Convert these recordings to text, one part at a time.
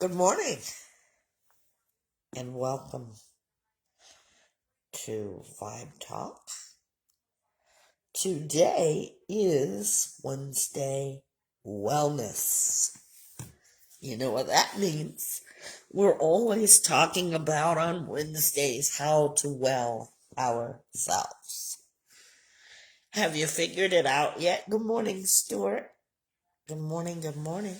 Good morning and welcome to Vibe Talk. Today is Wednesday Wellness. You know what that means? We're always talking about on Wednesdays how to well ourselves. Have you figured it out yet? Good morning, Stuart. Good morning, good morning.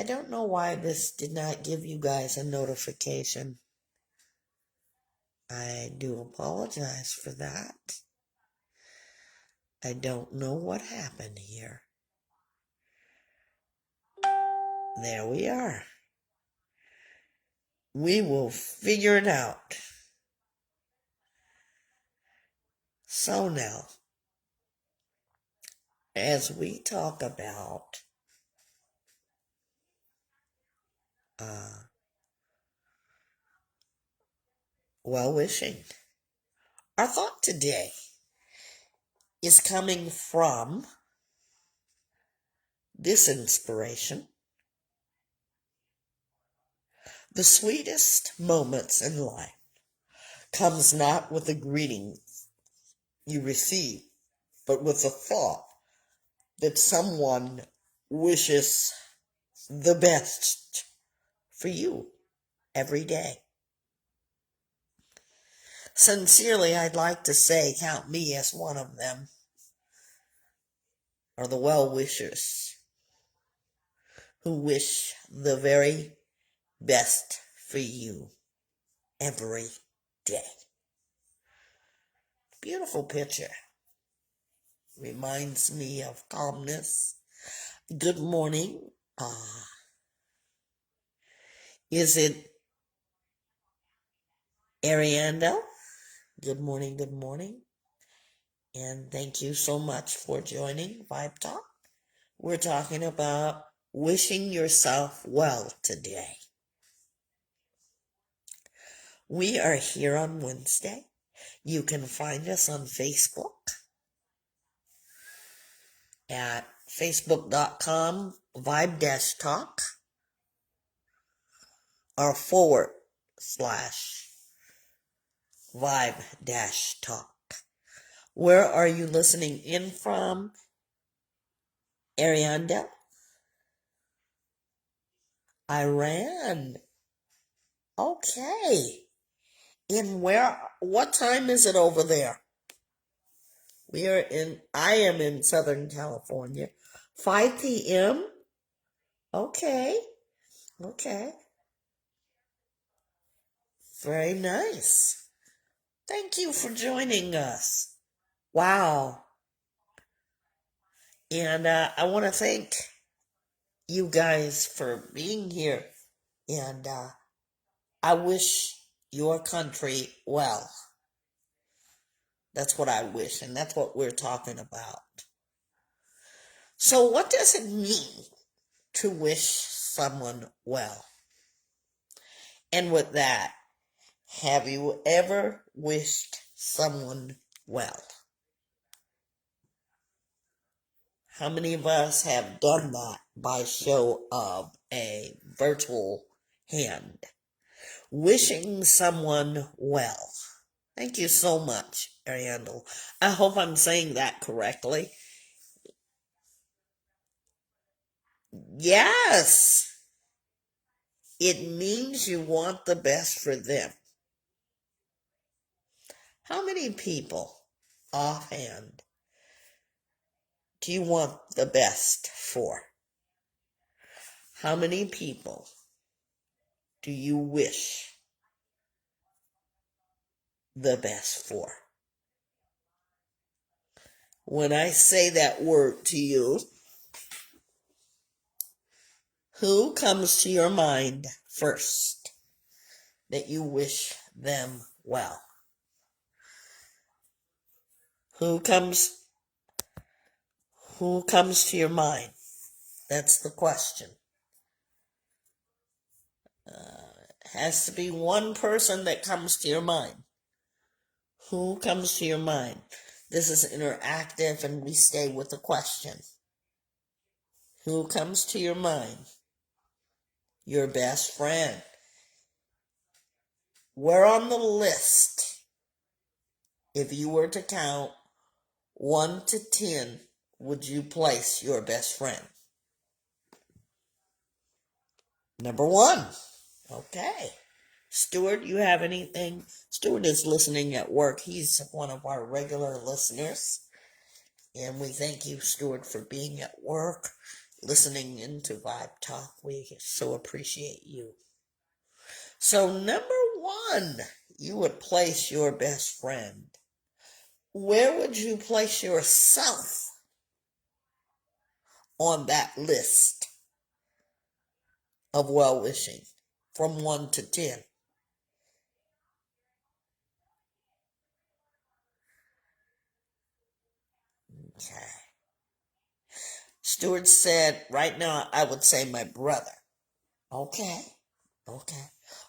I don't know why this did not give you guys a notification. I do apologize for that. I don't know what happened here. There we are. We will figure it out. So now, as we talk about well-wishing, our thought today is coming from this inspiration. The sweetest moments in life comes not with the greeting you receive, but with the thought that someone wishes the best for you every day. Sincerely, I'd like to say, count me as one of them, or the well-wishers who wish the very best for you every day. Beautiful picture. Reminds me of calmness. Good morning. Is it Arianda? Good morning, good morning. And thank you so much for joining Vibe Talk. We're talking about wishing yourself well today. We are here on Wednesday. You can find us on Facebook at facebook.com vibe-talk or /vibe-talk. Where are you listening in from? Arianda? Iran. Okay. What time is it over there? I am in Southern California. 5 p.m.? Okay. Very nice. Thank you for joining us. Wow. And I want to thank you guys for being here. And I wish your country well. That's what I wish, and that's what we're talking about. So what does it mean to wish someone well? And with that, have you ever wished someone well? How many of us have done that by show of a virtual hand? Wishing someone well. Thank you so much, Ariandel. I hope I'm saying that correctly. Yes. It means you want the best for them. How many people, offhand, do you want the best for? How many people do you wish the best for? When I say that word to you, who comes to your mind first that you wish them well? Who comes to your mind? That's the question. It has to be one person that comes to your mind. Who comes to your mind? This is interactive and we stay with the question. Who comes to your mind? Your best friend. Where on the list, if you were to count 1 to 10, would you place your best friend? Number 1. Okay. Stuart, you have anything? Stuart is listening at work. He's one of our regular listeners. And we thank you, Stuart, for being at work, listening into Vibe Talk. We so appreciate you. So, number 1, you would place your best friend. Where would you place yourself on that list of well-wishing from 1 to 10? Okay. Stuart said, right now, I would say my brother. Okay.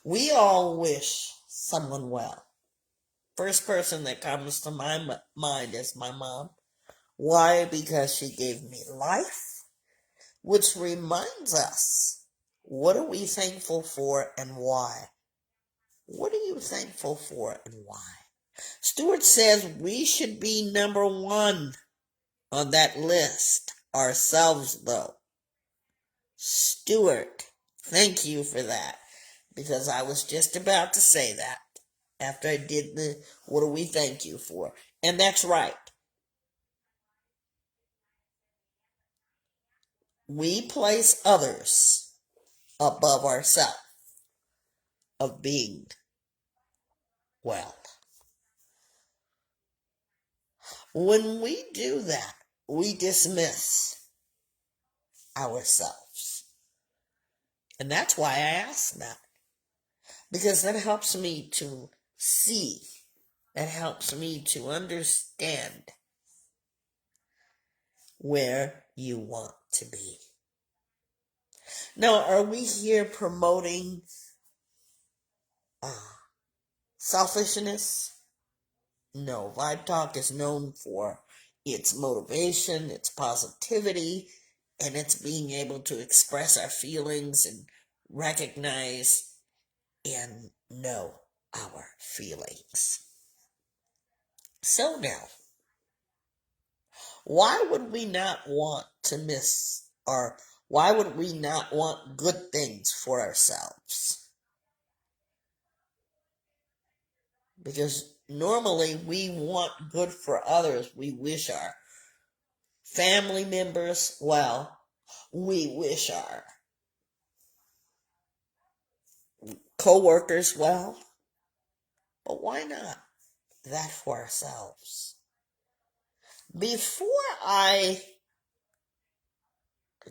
We all wish someone well. First person that comes to my mind is my mom. Why? Because she gave me life, which reminds us, what are we thankful for and why? What are you thankful for and why? Stuart says we should be number 1 on that list ourselves, though. Stuart, thank you for that, because I was just about to say that after I did the what do we thank you for? And that's right. We place others above ourselves of being well. When we do that, we dismiss ourselves. And that's why I ask that. Because that helps me to see. That helps me to understand where you want to be. Now, are we here promoting selfishness? No, Vibe Talk is known for its motivation, its positivity, and it's being able to express our feelings and recognize and know our feelings. So now, why would we not want to miss, or why would we not want good things for ourselves? Because normally we want good for others. We wish our family members well. We wish our co-workers well. But why not that for ourselves? Before I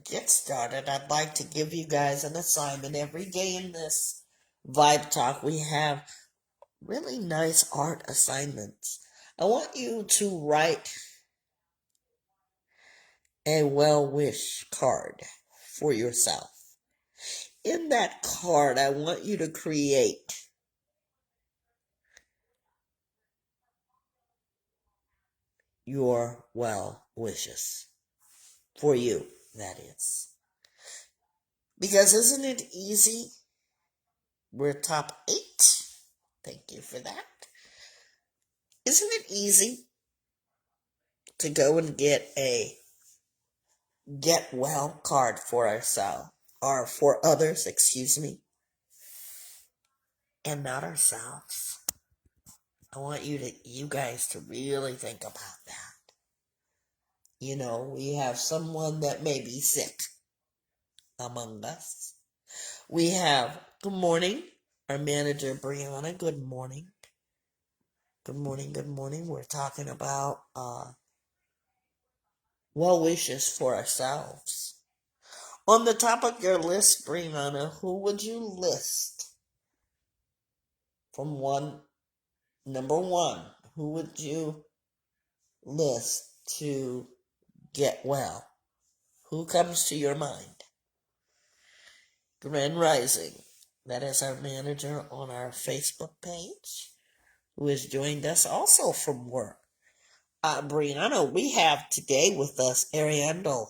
get started, I'd like to give you guys an assignment. Every day in this Vibe Talk, we have really nice art assignments. I want you to write a well-wish card for yourself. In that card, I want you to create your well wishes. For you, that is. Because isn't it easy? We're top 8. Thank you for that. Isn't it easy to go and get a get well card for ourselves, or for others, excuse me, and not ourselves? I want you guys to really think about that. You know, we have someone that may be sick among us. We have, good morning, our manager, Brianna, good morning. Good morning. We're talking about well wishes for ourselves. On the top of your list, Brianna, who would you list from number one? Who would you list to get well? Who comes to your mind? Grand Rising. That is our manager on our Facebook page, who has joined us also from work. Brianna, we have today with us Ariandel,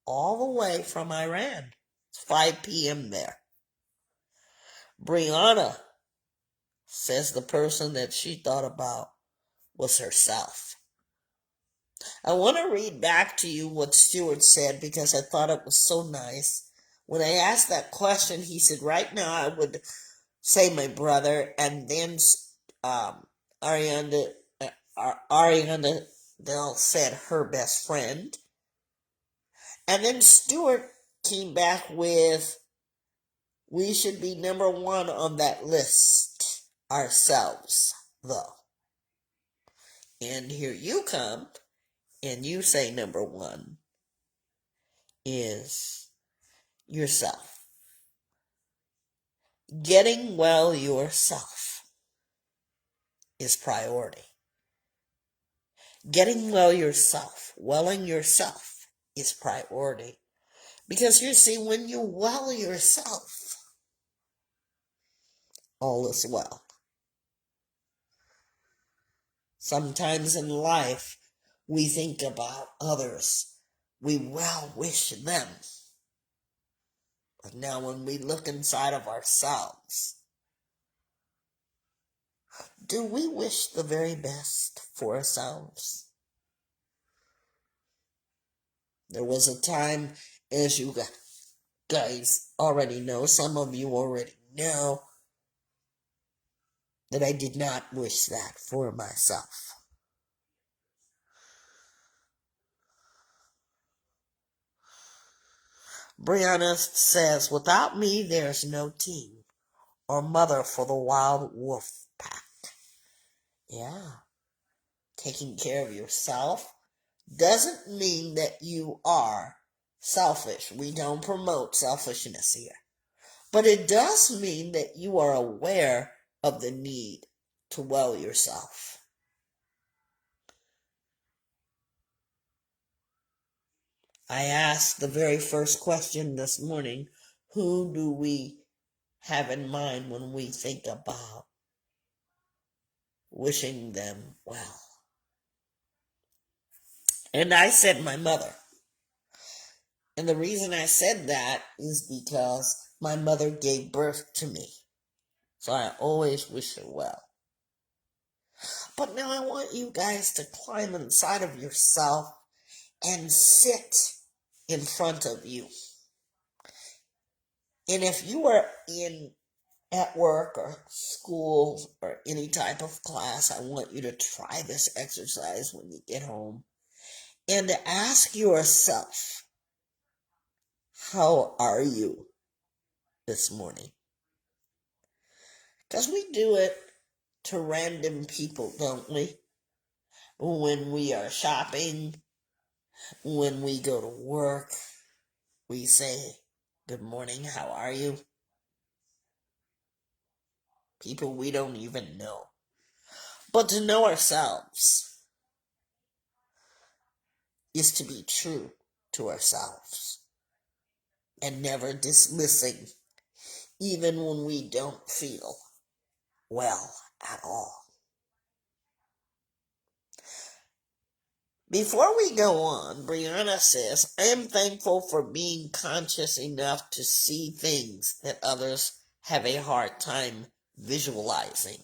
all the way from Iran. It's 5 p.m. there. Brianna says the person that she thought about was herself. I want to read back to you what Stuart said because I thought it was so nice. When I asked that question, he said, right now I would say my brother, and then Ariana, Ariana Dell said her best friend. And then Stuart came back with, we should be number one on that list ourselves, though. And here you come, and you say number one is yourself. Getting well yourself is priority. Getting well yourself, welling yourself is priority. Because you see, when you well yourself, all is well. Sometimes in life, we think about others. We well wish them. But now when we look inside of ourselves, do we wish the very best for ourselves? There was a time, as you guys already know, some of you already know, that I did not wish that for myself. Brianna says, without me, there's no team or mother for the wild wolf pack. Yeah. Taking care of yourself doesn't mean that you are selfish. We don't promote selfishness here. But it does mean that you are aware of the need to well yourself. I asked the very first question this morning, who do we have in mind when we think about wishing them well? And I said my mother. And the reason I said that is because my mother gave birth to me. So I always wish her well. But now I want you guys to climb inside of yourself and sit in front of you. And if you are at work or school or any type of class, I want you to try this exercise when you get home and to ask yourself, how are you this morning? Because we do it to random people, don't we? When we are shopping, when we go to work, we say, good morning, how are you? People we don't even know. But to know ourselves is to be true to ourselves and never dismissing, even when we don't feel well at all. Before we go on, Brianna says, I am thankful for being conscious enough to see things that others have a hard time visualizing.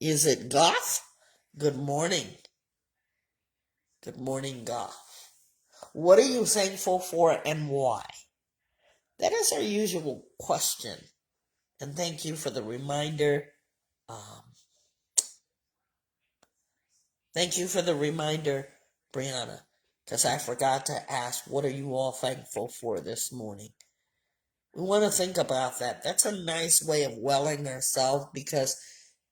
Is it Goth? Good morning. Good morning, Goth. What are you thankful for and why? That is our usual question. And thank you for the reminder. Thank you for the reminder, Brianna, because I forgot to ask, what are you all thankful for this morning? We want to think about that. That's a nice way of welling ourselves because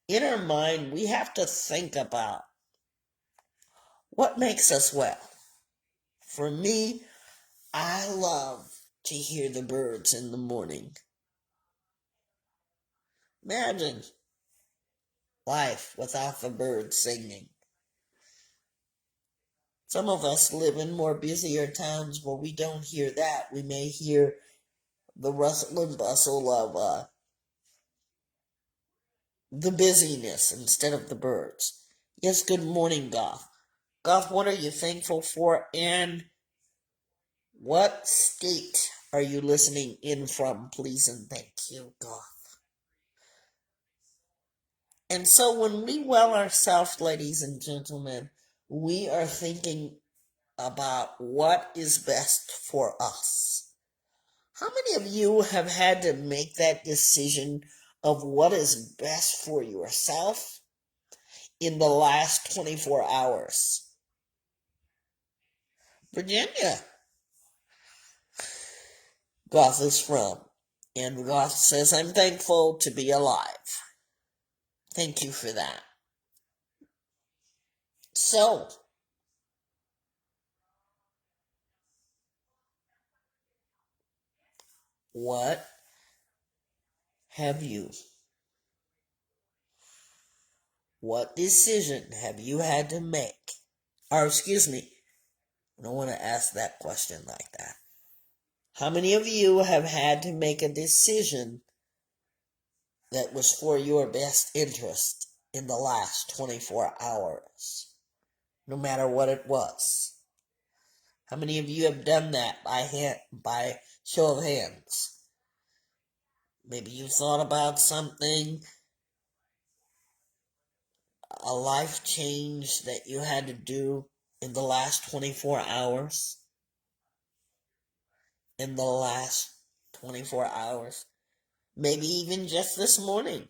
in our mind, we have to think about what makes us well. For me, I love to hear the birds in the morning. Imagine life without the birds singing. Some of us live in more busier towns where we don't hear that. We may hear the rustle and bustle of the busyness instead of the birds. Yes, good morning, Goth. Goth, what are you thankful for, and what state are you listening in from, please and thank you, Goth? And so when we well ourselves, ladies and gentlemen, we are thinking about what is best for us. How many of you have had to make that decision of what is best for yourself in the last 24 hours? Virginia, Goth is from. And Goth says, I'm thankful to be alive. Thank you for that. So, what have you, what decision have you had to make? Or, excuse me, I don't want to ask that question like that. How many of you have had to make a decision that was for your best interest in the last 24 hours, no matter what it was? How many of you have done that by show of hands? Maybe you thought about something, a life change that you had to do in the last 24 hours. In the last 24 hours. Maybe even just this morning.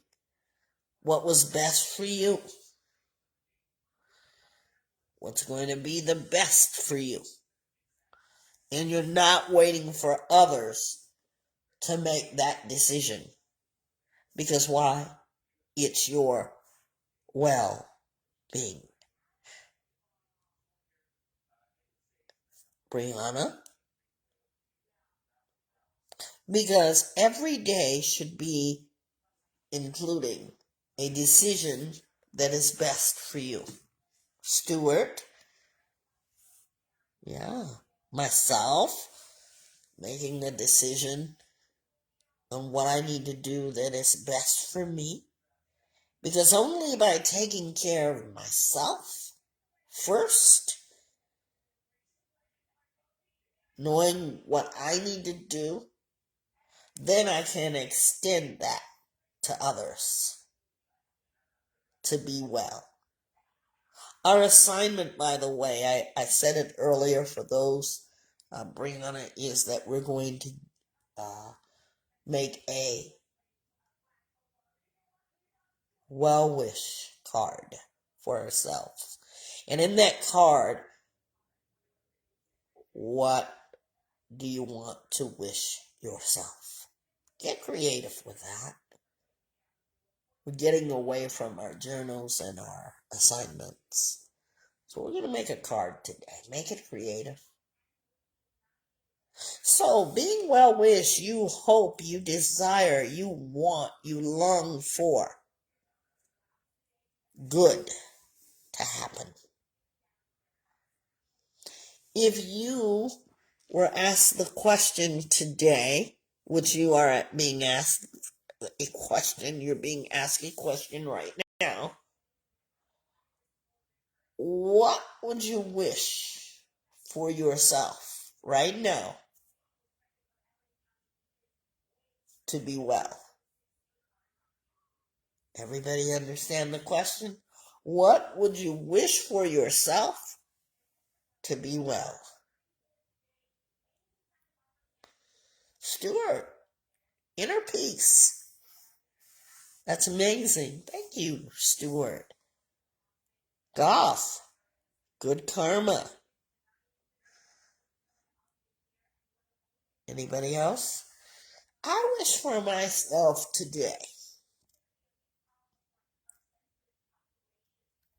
What was best for you? What's going to be the best for you? And you're not waiting for others to make that decision. Because why? It's your well-being. Brianna? Because every day should be including a decision that is best for you. Stuart? Yeah. Myself? Making the decision on what I need to do that is best for me. Because only by taking care of myself first, knowing what I need to do, then I can extend that to others to be well. Our assignment, by the way, I said it earlier for those bringing on it, is that we're going to make a well-wish card for ourselves. And in that card, what do you want to wish yourself? Get creative with that. We're getting away from our journals and our assignments. So we're going to make a card today. Make it creative. So, being well-wished, you hope, you desire, you want, you long for good to happen. If you were asked the question today, which you are being asked a question, you're being asked a question right now, what would you wish for yourself right now to be well? Everybody understand the question? What would you wish for yourself to be well? Stuart, inner peace. That's amazing. Thank you, Stuart. Goth, good karma. Anybody else? I wish for myself today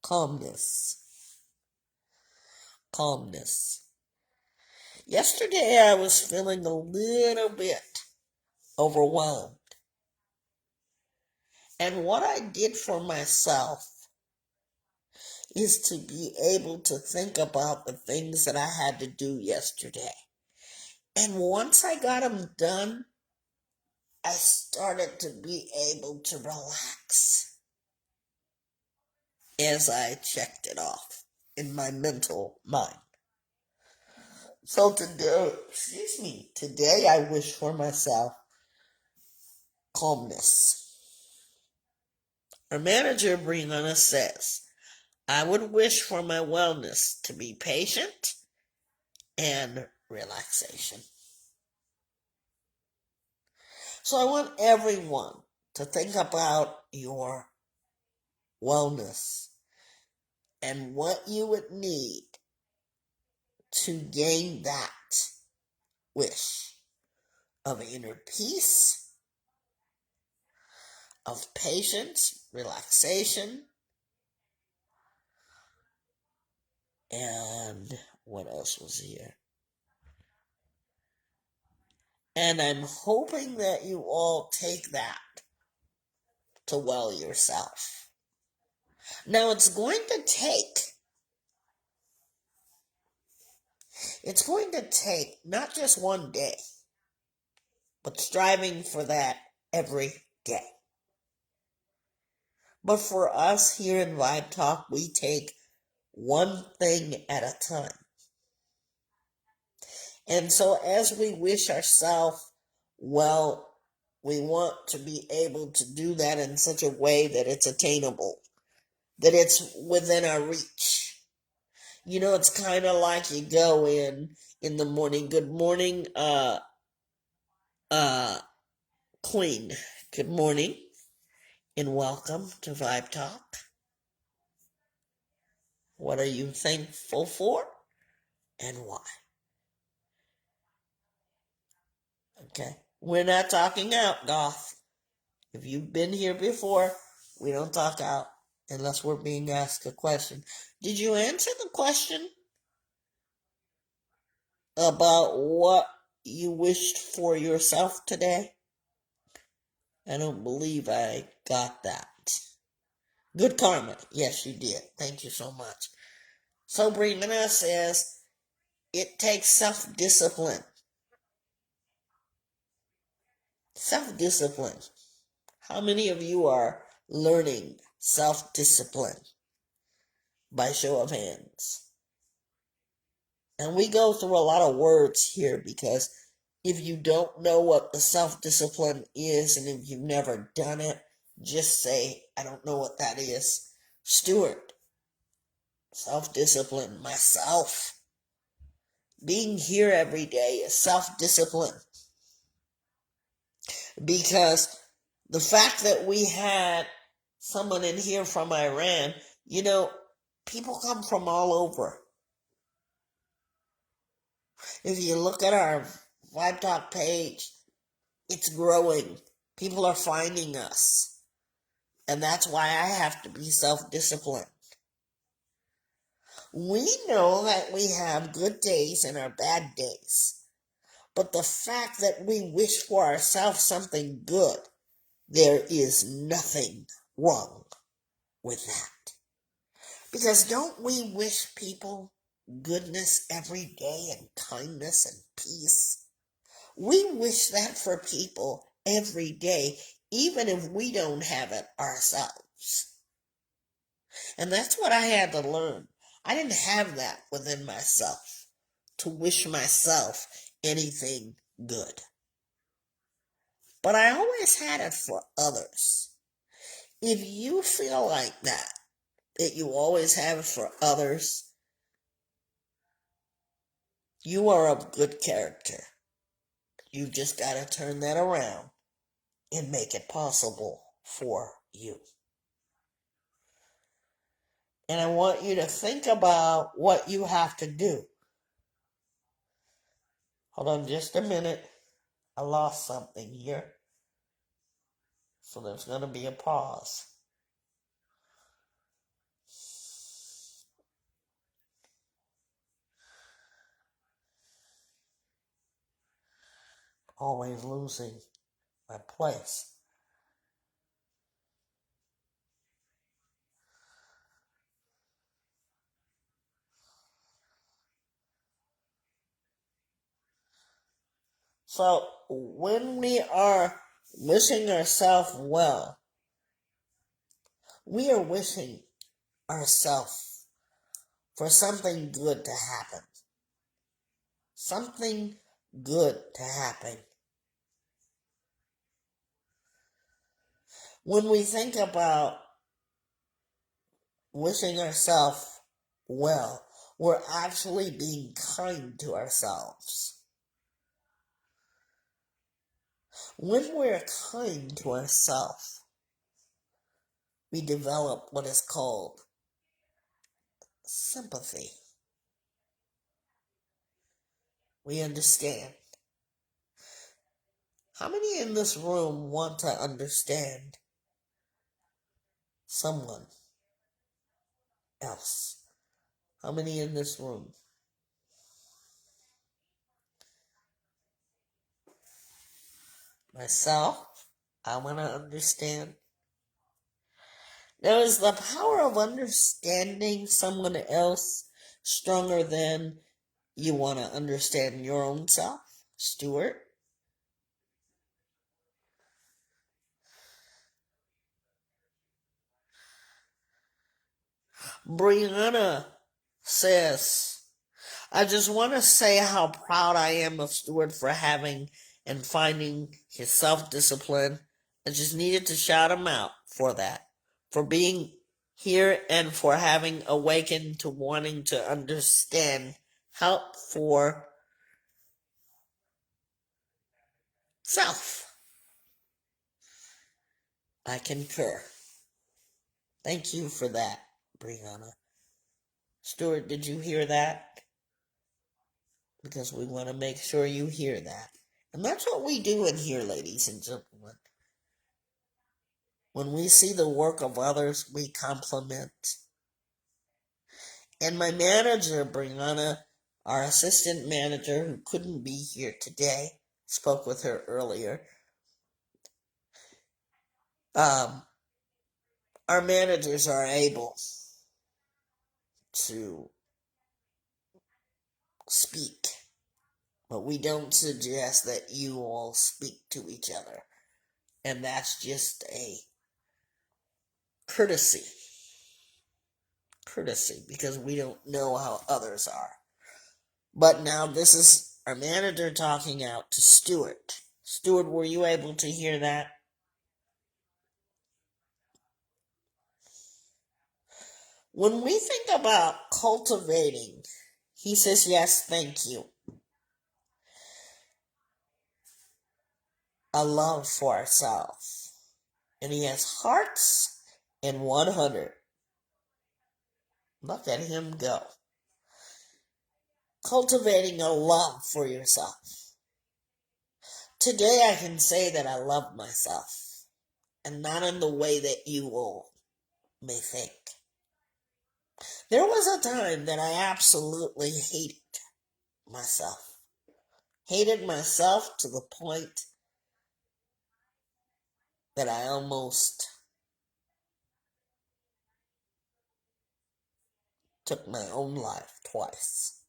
calmness. Calmness. Yesterday I was feeling a little bit overwhelmed. And what I did for myself is to be able to think about the things that I had to do yesterday. And once I got them done, I started to be able to relax as I checked it off in my mental mind. So today I wish for myself calmness. Our manager, Brianna, says, I would wish for my wellness to be patient and relaxation. So I want everyone to think about your wellness and what you would need to gain that wish of inner peace, of patience, relaxation, and what else was here? And I'm hoping that you all take that to well yourself. Now it's going to take not just one day, but striving for that every day. But for us here in Vibe Talk, we take one thing at a time. And so as we wish ourselves well, we want to be able to do that in such a way that it's attainable, that it's within our reach. You know, it's kind of like you go in the morning. Good morning, Queen. Good morning and welcome to Vibe Talk. What are you thankful for and why? Okay. We're not talking out, Goth. If you've been here before, we don't talk out unless we're being asked a question. Did you answer the question about what you wished for yourself today? I don't believe I got that. Good karma. Yes, you did. Thank you so much. So Brianna says, it takes self-discipline. Self-discipline. How many of you are learning self-discipline? By show of hands. And we go through a lot of words here because if you don't know what the self-discipline is and if you've never done it, just say, I don't know what that is. Stuart, self-discipline, myself. Being here every day is self-discipline. Because the fact that we had someone in here from Iran, you know, people come from all over. If you look at our Vibe Talk page, it's growing. People are finding us. And that's why I have to be self-disciplined. We know that we have good days and our bad days. But the fact that we wish for ourselves something good, there is nothing wrong with that. Because don't we wish people goodness every day and kindness and peace? We wish that for people every day, even if we don't have it ourselves. And that's what I had to learn. I didn't have that within myself to wish myself anything good. But I always had it for others. If you feel like that you always have it for others, you are of good character. You just got to turn that around and make it possible for you. And I want you to think about what you have to do. Hold on just a minute. I lost something here. So there's going to be a pause. always losing my place. So when we are wishing ourselves well, we are wishing ourselves for something good to happen. Something good to happen. When we think about wishing ourselves well, we're actually being kind to ourselves. When we're kind to ourselves, we develop what is called sympathy. We understand. How many in this room want to understand someone else? How many in this room? Myself, I want to understand. Now, is the power of understanding someone else stronger than you want to understand your own self, Stuart? Brianna says, I just want to say how proud I am of Stuart for having and finding his self-discipline. I just needed to shout him out for that, for being here and for having awakened to wanting to understand help for self. I concur. Thank you for that, Brianna. Stuart, did you hear that? Because we want to make sure you hear that. And that's what we do in here, ladies and gentlemen. When we see the work of others, we compliment. And my manager, Brianna, our assistant manager who couldn't be here today, spoke with her earlier. Our managers are able to speak, but we don't suggest that you all speak to each other. And that's just a courtesy. Courtesy, because we don't know how others are. But now this is our manager talking out to Stuart. Stuart, were you able to hear that? When we think about cultivating, he says, yes, thank you, a love for ourselves. And he has hearts and 100. Look at him go. Cultivating a love for yourself. Today I can say that I love myself, and not in the way that you all may think. There was a time that I absolutely hated myself. Hated myself to the point that I almost took my own life twice.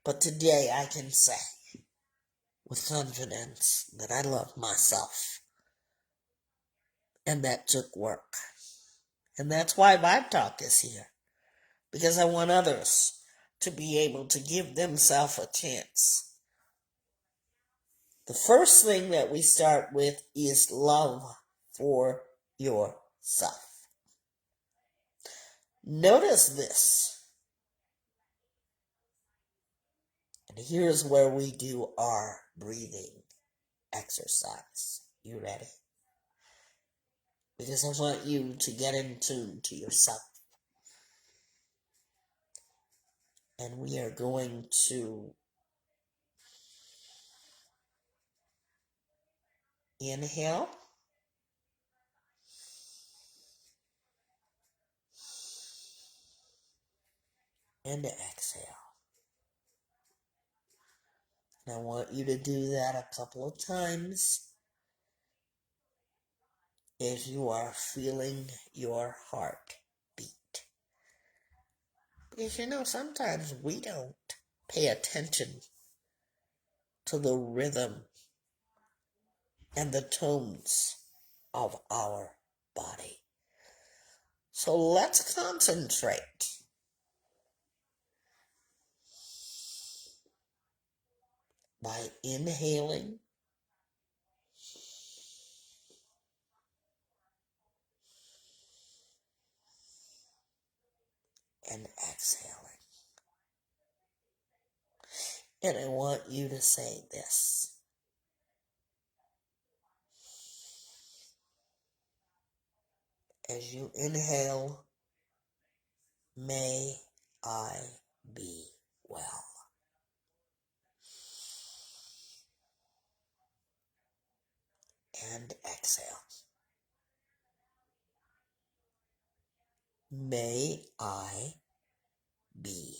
But today I can say with confidence that I love myself. And that took work. And that's why Vibe Talk is here. Because I want others to be able to give themselves a chance. The first thing that we start with is love for yourself. Notice this. And here's where we do our breathing exercise. You ready? Because I want you to get in tune to yourself. And we are going to inhale and exhale. And I want you to do that a couple of times as you are feeling your heart beat. Because sometimes we don't pay attention to the rhythm and the tones of our body. So let's concentrate by inhaling and exhaling. And I want you to say this. As you inhale, may I be well. And exhale. May I be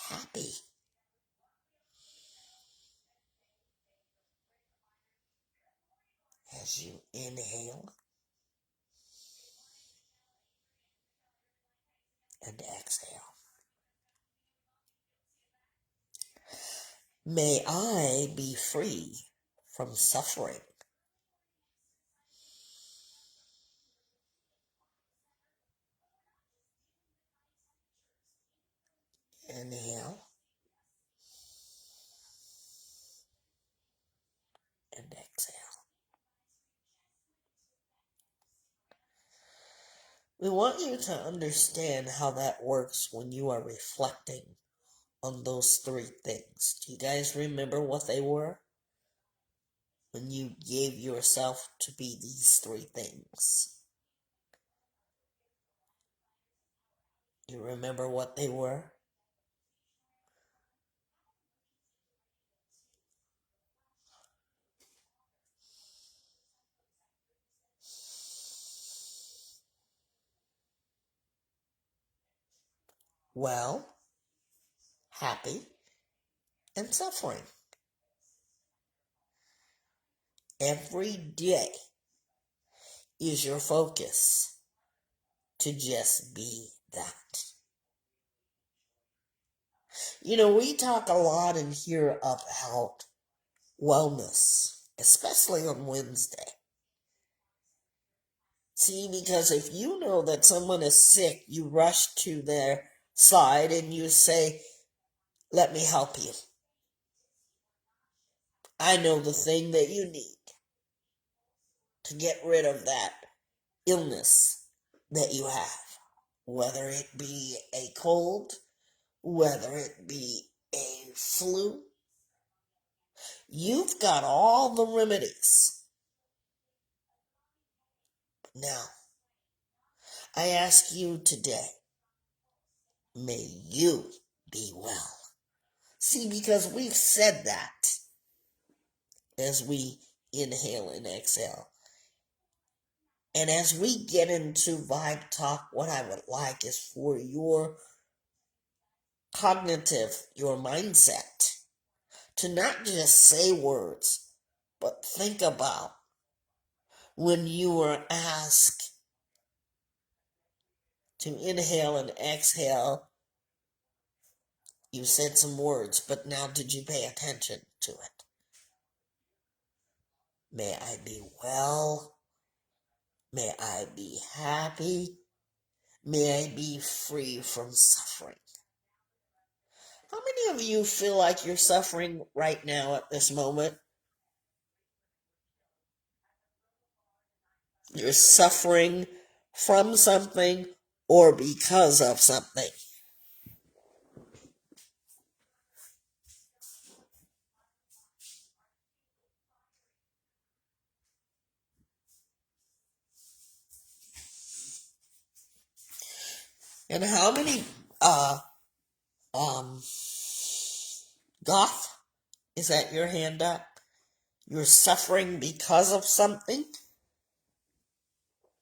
happy. As you inhale and exhale. May I be free from suffering. Inhale and exhale. We want you to understand how that works when you are reflecting on those three things. Do you guys remember what they were? When you gave yourself to be these three things. You remember what they were? Well, happy, and suffering. Every day is your focus to just be that. We talk a lot in here about wellness, especially on Wednesday. See, because if you know that someone is sick, you rush to their side and you say, let me help you. I know the thing that you need to get rid of that illness that you have, whether it be a cold, whether it be a flu. You've got all the remedies. Now, I ask you today, may you be well. See, because we've said that as we inhale and exhale. And as we get into vibe talk, what I would like is for your cognitive, your mindset, to not just say words, but think about when you were asked to inhale and exhale. You said some words, but now did you pay attention to it? May I be well. May I be happy. May I be free from suffering. How many of you feel like you're suffering right now at this moment? You're suffering from something or because of something. And how many goth, is that your hand up? You're suffering because of something?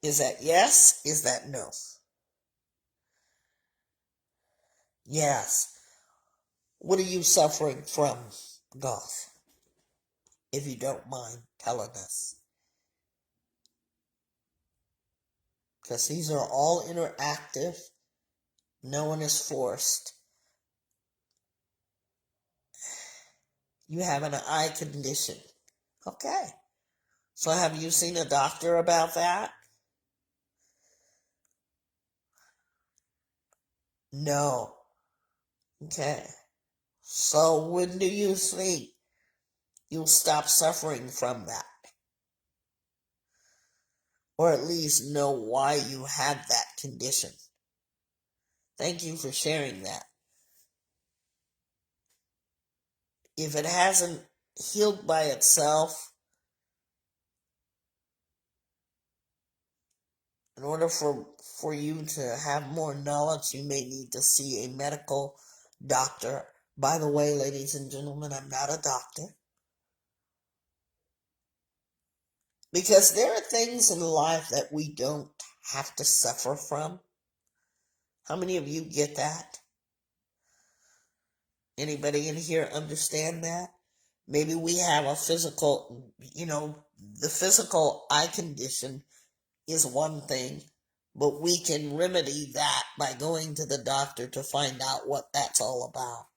Is that yes? Is that no? Yes. What are you suffering from? Goth, if you don't mind telling us. Because these are all interactive. No one is forced. You have an eye condition. Okay. So have you seen a doctor about that? No. Okay. So when do you think you'll stop suffering from that? Or at least know why you had that condition? Thank you for sharing that. If it hasn't healed by itself, in order for you to have more knowledge, you may need to see a medical doctor. By the way, ladies and gentlemen, I'm not a doctor. Because there are things in life that we don't have to suffer from. How many of you get that? Anybody in here understand that? Maybe we have a physical, the physical eye condition is one thing, but we can remedy that by going to the doctor to find out what that's all about.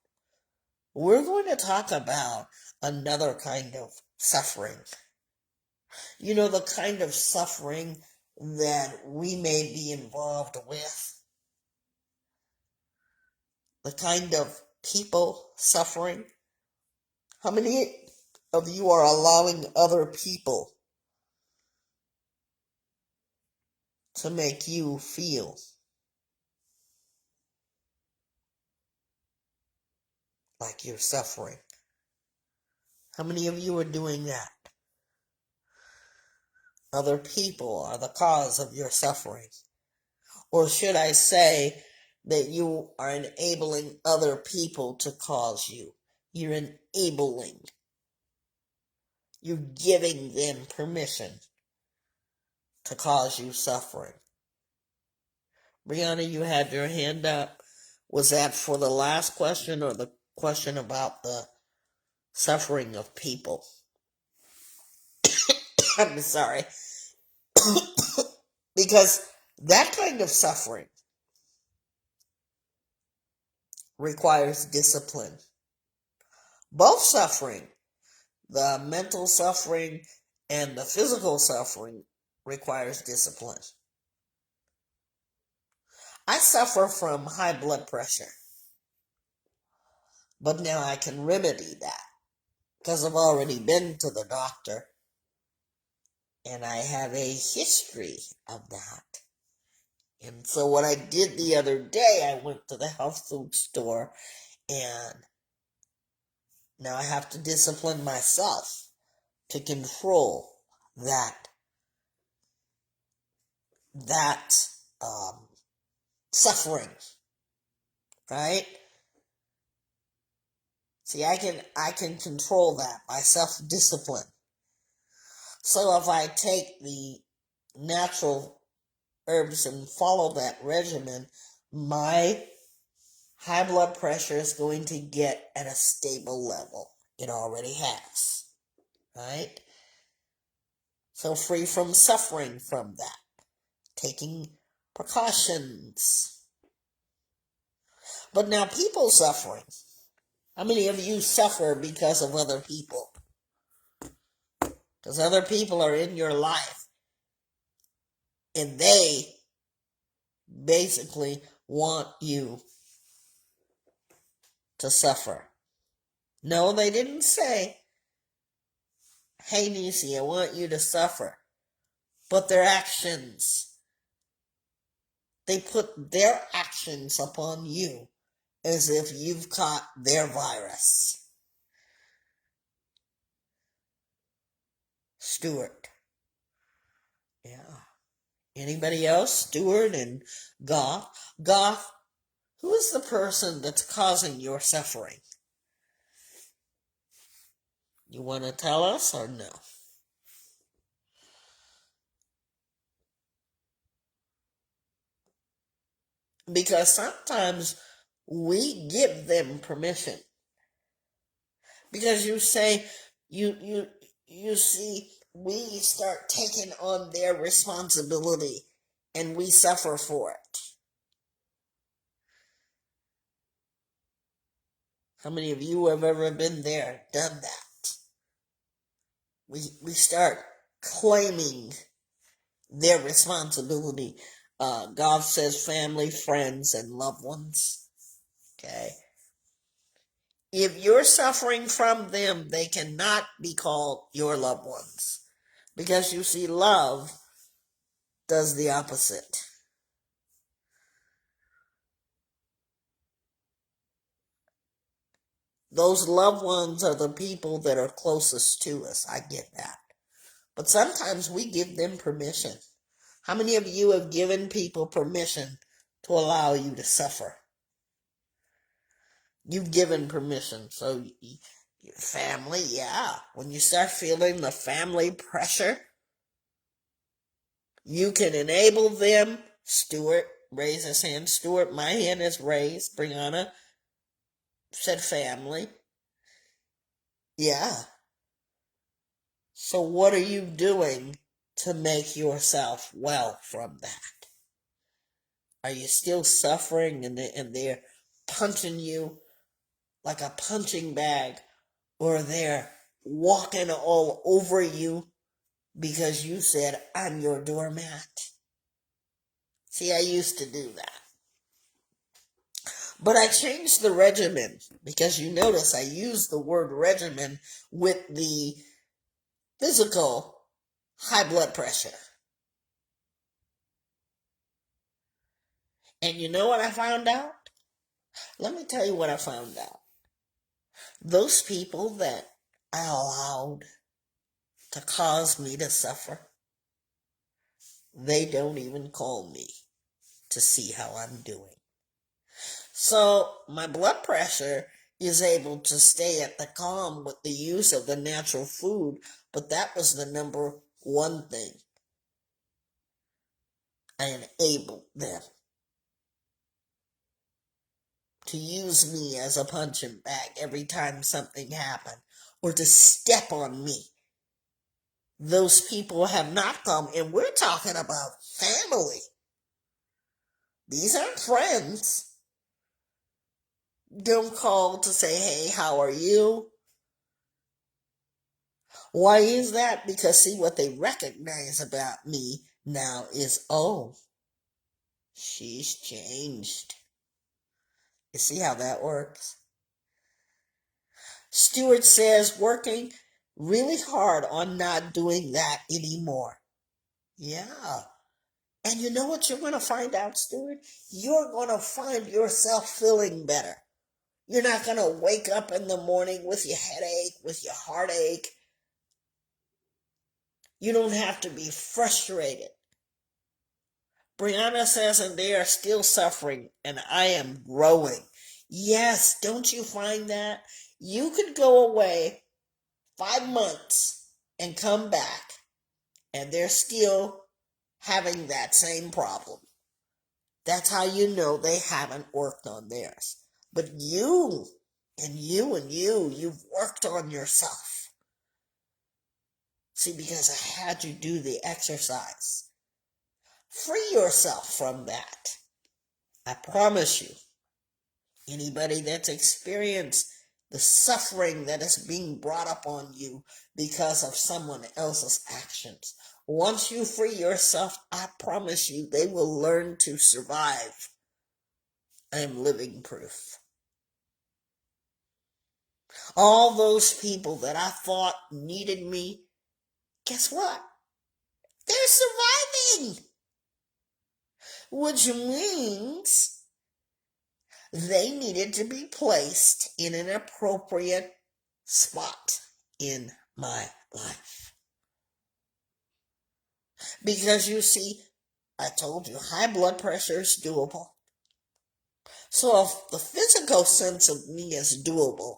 We're going to talk about another kind of suffering. The kind of suffering that we may be involved with. The kind of people suffering. How many of you are allowing other people to make you feel like you're suffering? How many of you are doing that? Other people are the cause of your suffering. Or should I say that you are enabling other people to cause you? You're enabling. You're giving them permission to cause you suffering. Brianna, you had your hand up. Was that for the last question or the question about the suffering of people? I'm sorry. Because that kind of suffering requires discipline. Both suffering, the mental suffering and the physical suffering, requires discipline. I suffer from high blood pressure, but now I can remedy that because I've already been to the doctor and I have a history of that. And so what I did the other day, I went to the health food store and now I have to discipline myself to control that suffering, right? See, I can control that by self-discipline. So if I take the natural herbs and follow that regimen, my high blood pressure is going to get at a stable level. It already has, right? So free from suffering from that. Taking precautions. But now people suffering. How many of you suffer because of other people? Because other people are in your life and they basically want you to suffer. No, they didn't say, hey Nisi, I want you to suffer. But their actions, they put their actions upon you as if you've caught their virus. Stuart. Yeah. Anybody else? Stuart and Goth. Goth, who is the person that's causing your suffering? You want to tell us or no? Because sometimes we give them permission. Because you see, we start taking on their responsibility and we suffer for it. How many of you have ever been there, done that? We start claiming their responsibility. God says family, friends, and loved ones. Okay? If you're suffering from them, they cannot be called your loved ones. Because you see, love does the opposite. Those loved ones are the people that are closest to us. I get that. But sometimes we give them permission. How many of you have given people permission to allow you to suffer? You've given permission. So, your family, yeah. When you start feeling the family pressure, you can enable them. Stuart raised his hand. Stuart, my hand is raised. Brianna said family. Yeah. So what are you doing to make yourself well from that? Are you still suffering and they're punching you like a punching bag, or they're walking all over you because you said, I'm your doormat? See, I used to do that. But I changed the regimen because you notice I used the word regimen with the physical high blood pressure. And you know what I found out? Let me tell you what I found out. Those people that I allowed to cause me to suffer, they don't even call me to see how I'm doing. So my blood pressure is able to stay at the calm with the use of the natural food, but that was the number one thing. I enabled them to use me as a punching bag every time something happened, or to step on me. Those people have not come, and we're talking about family. These aren't friends. Don't call to say, hey, how are you? Why is that? Because see, what they recognize about me now is, oh, she's changed. You see how that works? Stewart says working really hard on not doing that anymore. Yeah. And you know what you're going to find out, Stewart? You're going to find yourself feeling better. You're not going to wake up in the morning with your headache, with your heartache. You don't have to be frustrated. Brianna says, and they are still suffering, and I am growing. Yes, don't you find that? You could go away 5 months and come back, and they're still having that same problem. That's how you know they haven't worked on theirs. But you, and you, and you've worked on yourself. See, because I had you do the exercise. Free yourself from that. I promise you, anybody that's experienced the suffering that is being brought up on you because of someone else's actions, once you free yourself, I promise you, they will learn to survive. I am living proof. All those people that I thought needed me, guess what? They're surviving. Which means they needed to be placed in an appropriate spot in my life. Because you see, I told you, high blood pressure is doable. So if the physical sense of me is doable,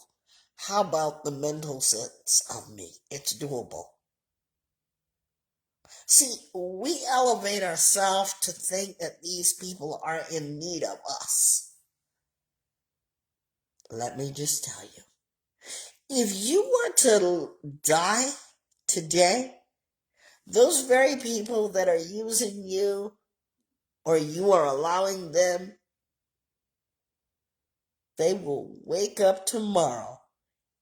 how about the mental sense of me? It's doable. See, we elevate ourselves to think that these people are in need of us. Let me just tell you, If you were to die today, those very people that are using you or you are allowing them, they will wake up tomorrow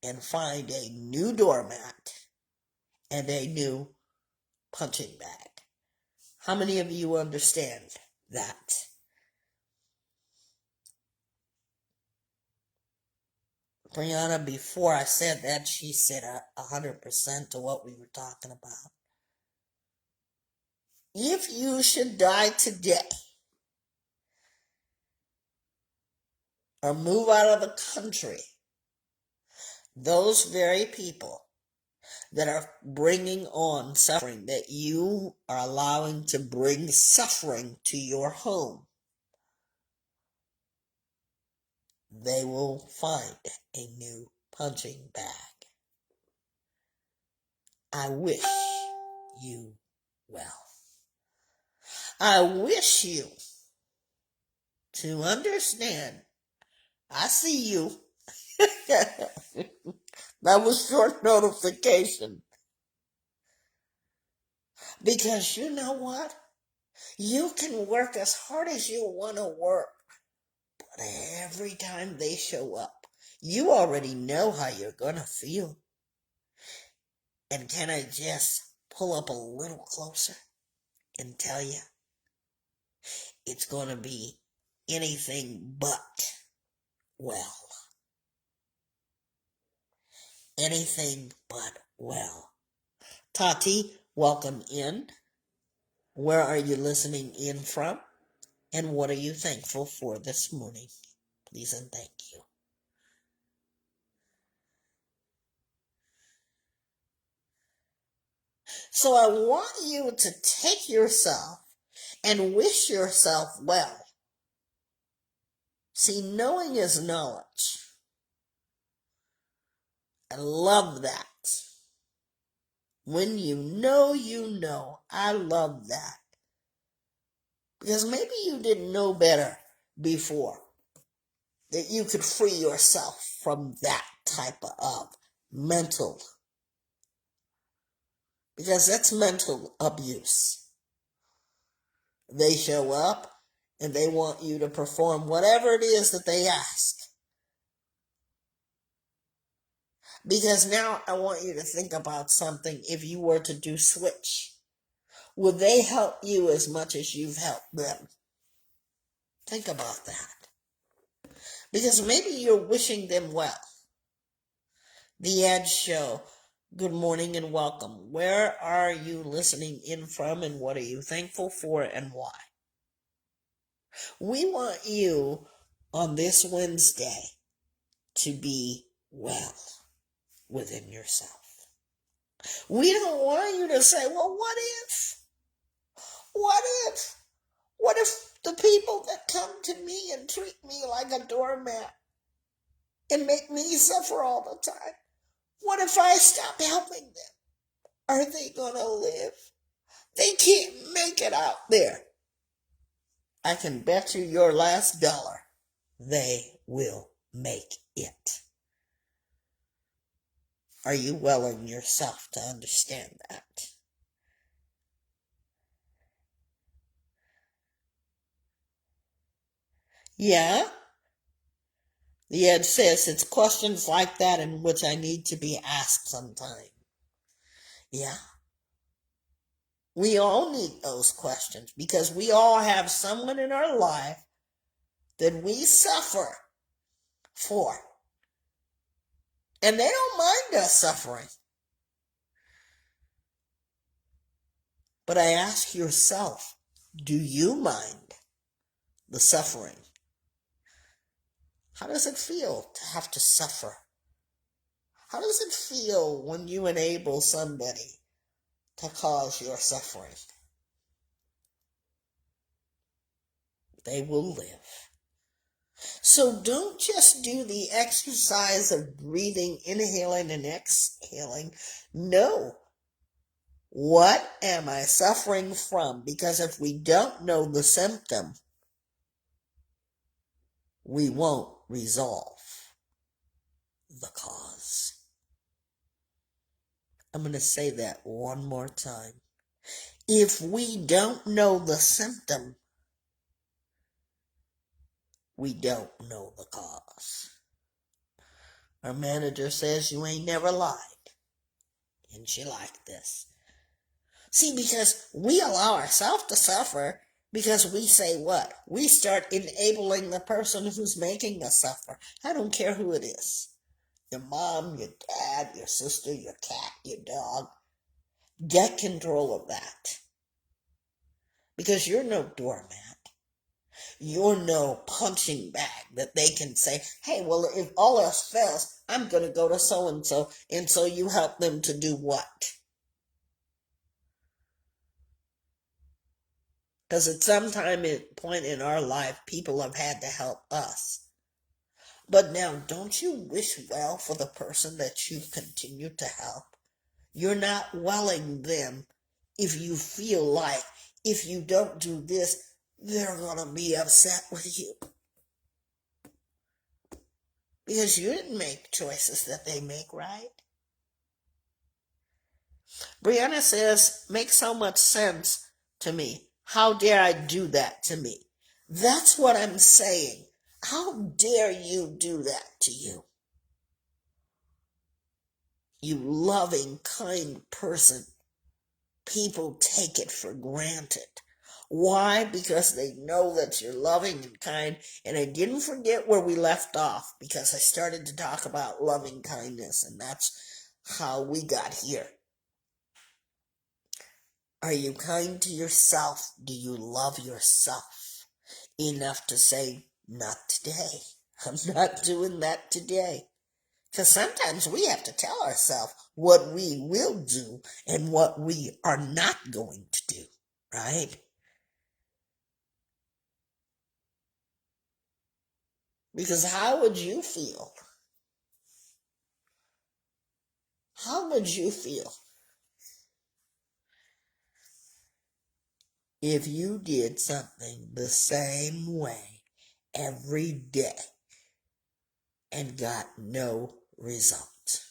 and find a new doormat and a new punching bag. How many of you understand that? Brianna, before I said that, she said 100% to what we were talking about. If you should die today or move out of the country, those very people that are bringing on suffering, that you are allowing to bring suffering to your home, they will find a new punching bag. I wish you well. I wish you to understand. I see you. That was short notification. Because you know what? You can work as hard as you want to work, but every time they show up, you already know how you're going to feel. And can I just pull up a little closer and tell you? It's going to be anything but well. Anything but well. Tati, welcome in. Where are you listening in from? And what are you thankful for this morning? Please and thank you. So I want you to take yourself and wish yourself well. See, knowing is knowledge. I love that. When you know, you know. I love that. Because maybe you didn't know better before. That you could free yourself from that type of mental. Because that's mental abuse. They show up and they want you to perform whatever it is that they ask. Because now I want you to think about something. If you were to do switch, would they help you as much as you've helped them? Think about that. Because maybe you're wishing them well. The Ed Show. Good morning and welcome. Where are you listening in from and what are you thankful for and why? We want you on this Wednesday to be well within yourself. We don't want you to say, well, what if? What if? What if the people that come to me and treat me like a doormat and make me suffer all the time? What if I stop helping them? Are they going to live? They can't make it out there. I can bet you your last dollar they will make it. Are you well in yourself to understand that? Yeah? The Ed says it's questions like that in which I need to be asked sometime. Yeah? We all need those questions because we all have someone in our life that we suffer for. And they don't mind us suffering. But I ask yourself, do you mind the suffering? How does it feel to have to suffer? How does it feel when you enable somebody to cause your suffering? They will live. So don't just do the exercise of breathing, inhaling and exhaling. No. What am I suffering from? Because if we don't know the symptom, we won't resolve the cause. I'm going to say that one more time. If we don't know the symptom, we don't know the cause. Our manager says you ain't never lied. And she liked this. See, because we allow ourselves to suffer because we say what? We start enabling the person who's making us suffer. I don't care who it is. Your mom, your dad, your sister, your cat, your dog. Get control of that. Because you're no doormat. You're no punching bag that they can say, hey, well, if all else fails, I'm going to go to so-and-so, and so you help them to do what? Because at some point in our life, people have had to help us. But now, don't you wish well for the person that you continue to help? You're not welling them if you feel like if you don't do this, they're going to be upset with you. Because you didn't make choices that they make, right? Brianna says, makes so much sense to me. How dare I do that to me? That's what I'm saying. How dare you do that to you? You loving, kind person. People take it for granted. Why? Because they know that you're loving and kind. And I didn't forget where we left off because I started to talk about loving kindness, and that's how we got here. Are you kind to yourself? Do you love yourself enough to say, not today? I'm not doing that today. Because sometimes we have to tell ourselves what we will do and what we are not going to do, right? Because how would you feel? How would you feel if you did something the same way every day and got no result?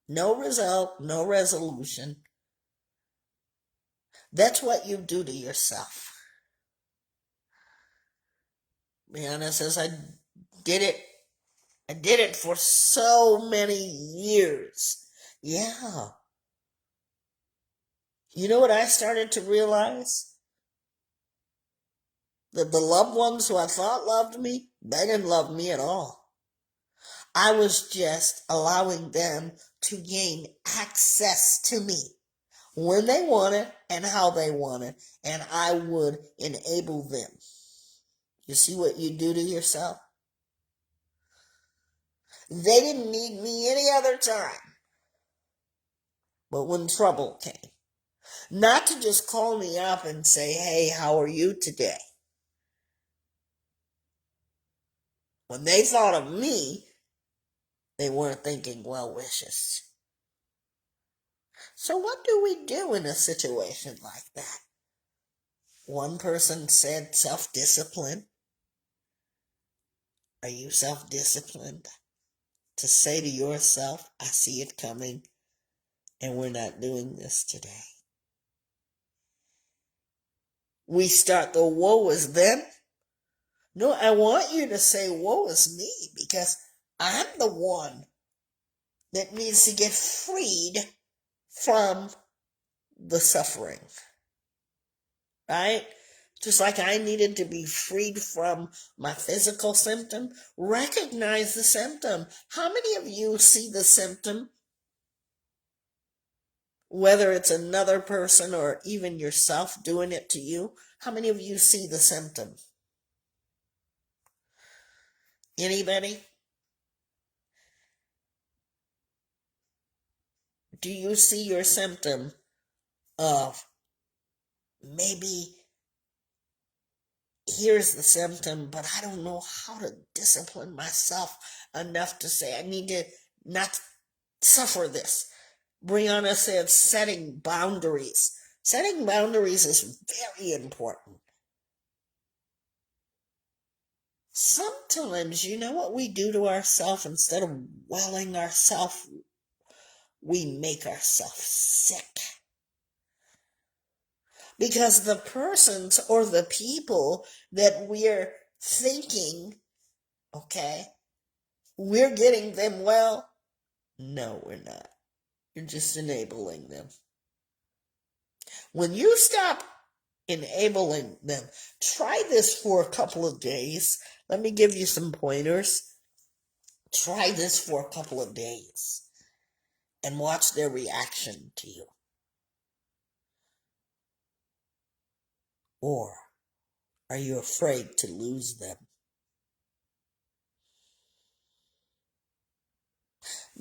No result, no resolution. That's what you do to yourself. Brianna says, did it. I did it for so many years. Yeah. You know what I started to realize? That the loved ones who I thought loved me, they didn't love me at all. I was just allowing them to gain access to me when they wanted and how they wanted, and I would enable them. You see what you do to yourself? They didn't need me any other time. But when trouble came, not to just call me up and say, hey, how are you today? When they thought of me, they weren't thinking well wishes. So what do we do in a situation like that? One person said self-discipline. Are you self-disciplined to say to yourself, I see it coming and we're not doing this today? We start the woe is them. No, I want you to say woe is me because I'm the one that needs to get freed from the suffering, right? Just like I needed to be freed from my physical symptom, recognize the symptom. How many of you see the symptom? Whether it's another person or even yourself doing it to you, how many of you see the symptom? Anybody? Do you see your symptom of maybe here's the symptom, but I don't know how to discipline myself enough to say I need to not suffer this? Brianna said setting boundaries. Setting boundaries is very important. Sometimes, you know what we do to ourselves instead of welling ourselves we make ourselves sick. Because the persons or the people that we're thinking, okay, we're getting them well. No, we're not. You're just enabling them. When you stop enabling them, try this for a couple of days. Let me give you some pointers. Try this for a couple of days and watch their reaction to you. Or are you afraid to lose them?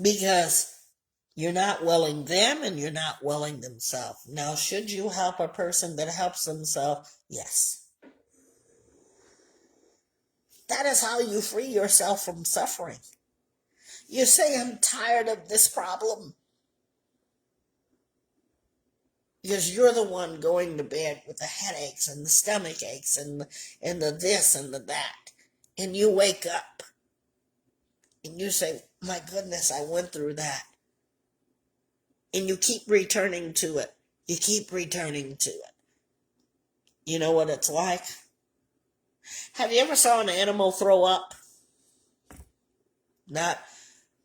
Because you're not welling them and you're not welling themselves. Now, should you help a person that helps themselves? Yes. That is how you free yourself from suffering. You say, I'm tired of this problem. Because you're the one going to bed with the headaches and the stomach aches and the this and the that. And you wake up and you say, my goodness, I went through that. And you keep returning to it. You keep returning to it. You know what it's like? Have you ever saw an animal throw up? Not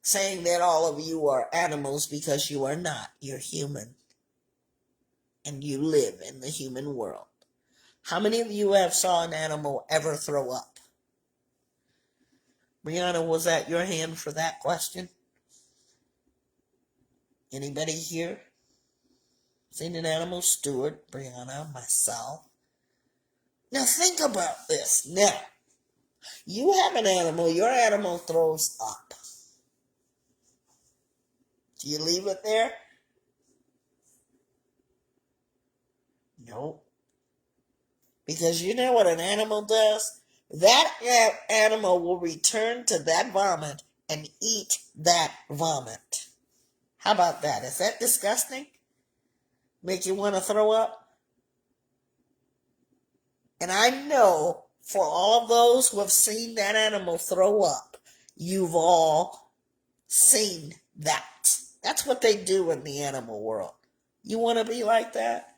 saying that all of you are animals, because you are not. You're human. And you live in the human world. How many of you have saw an animal ever throw up? Brianna, was that your hand for that question? Anybody here seen an animal? Stuart, Brianna, myself. Now think about this. Now, you have an animal, your animal throws up. Do you leave it there? No. Because you know what an animal does? That animal will return to that vomit and eat that vomit. How about that? Is that disgusting? Make you want to throw up? And I know for all of those who have seen that animal throw up, you've all seen that. That's what they do in the animal world. You want to be like that?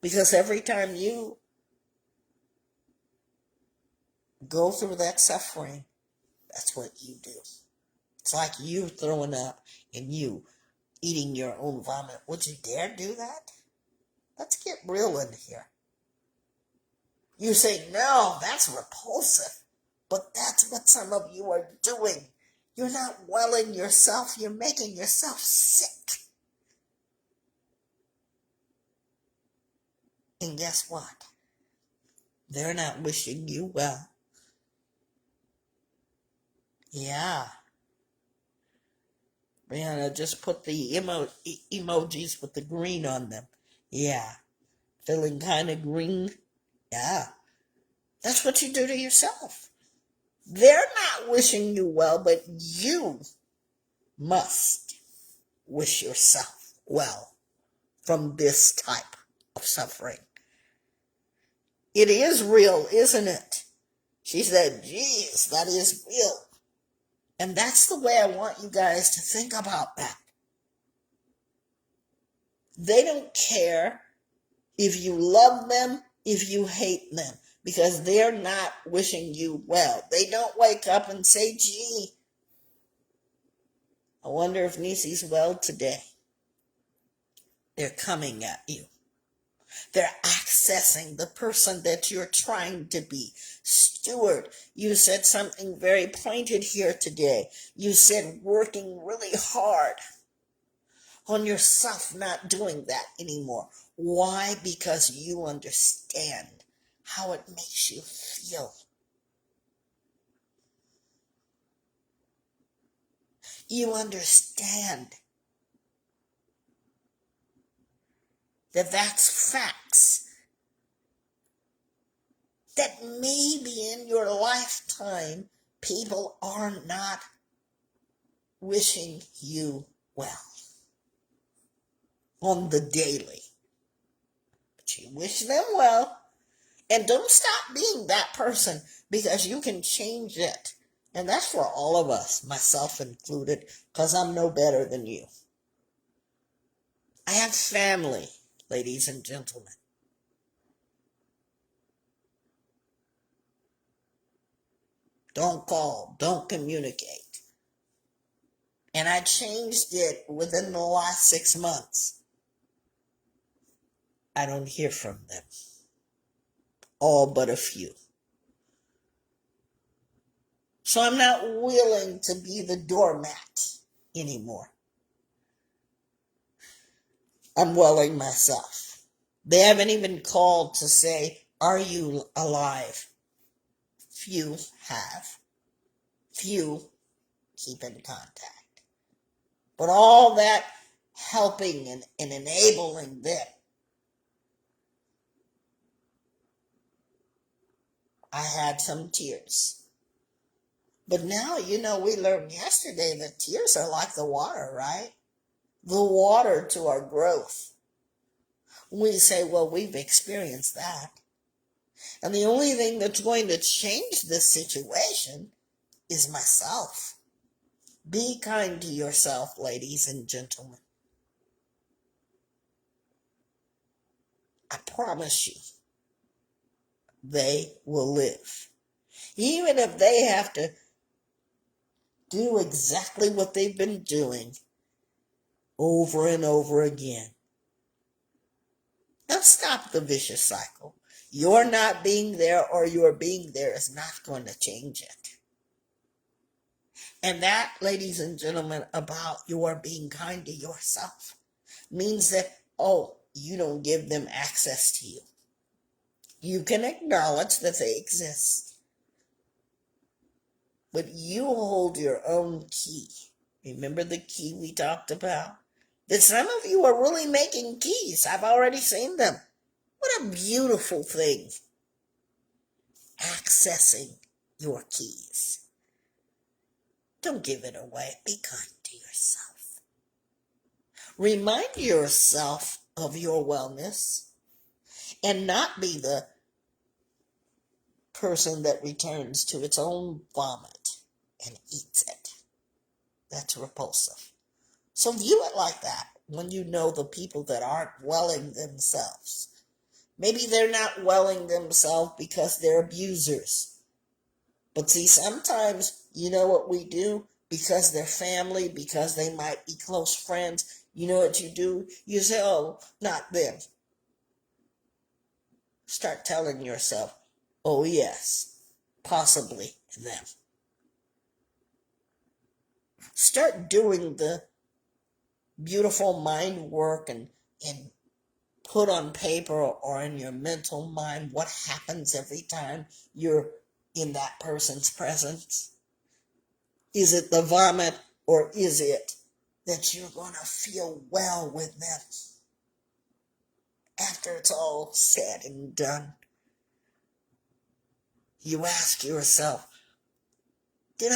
Because every time you go through that suffering, that's what you do. It's like you throwing up and you eating your own vomit. Would you dare do that? Let's get real in here. You say, no, that's repulsive. But that's what some of you are doing. You're not welling yourself. You're making yourself sick. And guess what? They're not wishing you well. Yeah. Brianna, just put the emojis with the green on them. Yeah. Feeling kind of green? Yeah. That's what you do to yourself. They're not wishing you well, but you must wish yourself well from this type of suffering. It is real, isn't it? She said, geez, that is real. And that's the way I want you guys to think about that. They don't care if you love them, if you hate them, because they're not wishing you well. They don't wake up and say, gee, I wonder if Nisi's well today. They're coming at you. They're accessing the person that you're trying to be. Stuart, you said something very pointed here today. You said working really hard on yourself, not doing that anymore. Why? Because you understand how it makes you feel. You understand that that's facts. That maybe in your lifetime, people are not wishing you well on the daily. But you wish them well. And don't stop being that person, because you can change it. And that's for all of us, myself included, because I'm no better than you. I have family, ladies and gentlemen. Don't call, don't communicate. And I changed it within the last 6 months. I don't hear from them. All but a few. So I'm not willing to be the doormat anymore. I'm welling myself. They haven't even called to say, are you alive? Few have. Few keep in contact. But all that helping and enabling them, I had some tears. But now, we learned yesterday that tears are like the water, right? The water to our growth. We say, well, we've experienced that. And the only thing that's going to change this situation is myself. Be kind to yourself, ladies and gentlemen. I promise you, they will live. Even if they have to do exactly what they've been doing over and over again. Now stop the vicious cycle. Your not being there or your being there is not going to change it. And that, ladies and gentlemen, about your being kind to yourself means that, you don't give them access to you. You can acknowledge that they exist, but you hold your own key. Remember the key we talked about? That some of you are really making keys. I've already seen them. What a beautiful thing. Accessing your keys. Don't give it away. Be kind to yourself. Remind yourself of your wellness and not be the person that returns to its own vomit and eats it. That's repulsive. So view it like that when you know the people that aren't welling themselves. Maybe they're not welling themselves because they're abusers. But see, sometimes, you know what we do? Because they're family, because they might be close friends, you know what you do? You say, not them. Start telling yourself, oh yes, possibly them. Start doing the beautiful mind work and put on paper or in your mental mind what happens every time you're in that person's presence. Is it the vomit or is it that you're going to feel well with them after it's all said and done? You ask yourself, do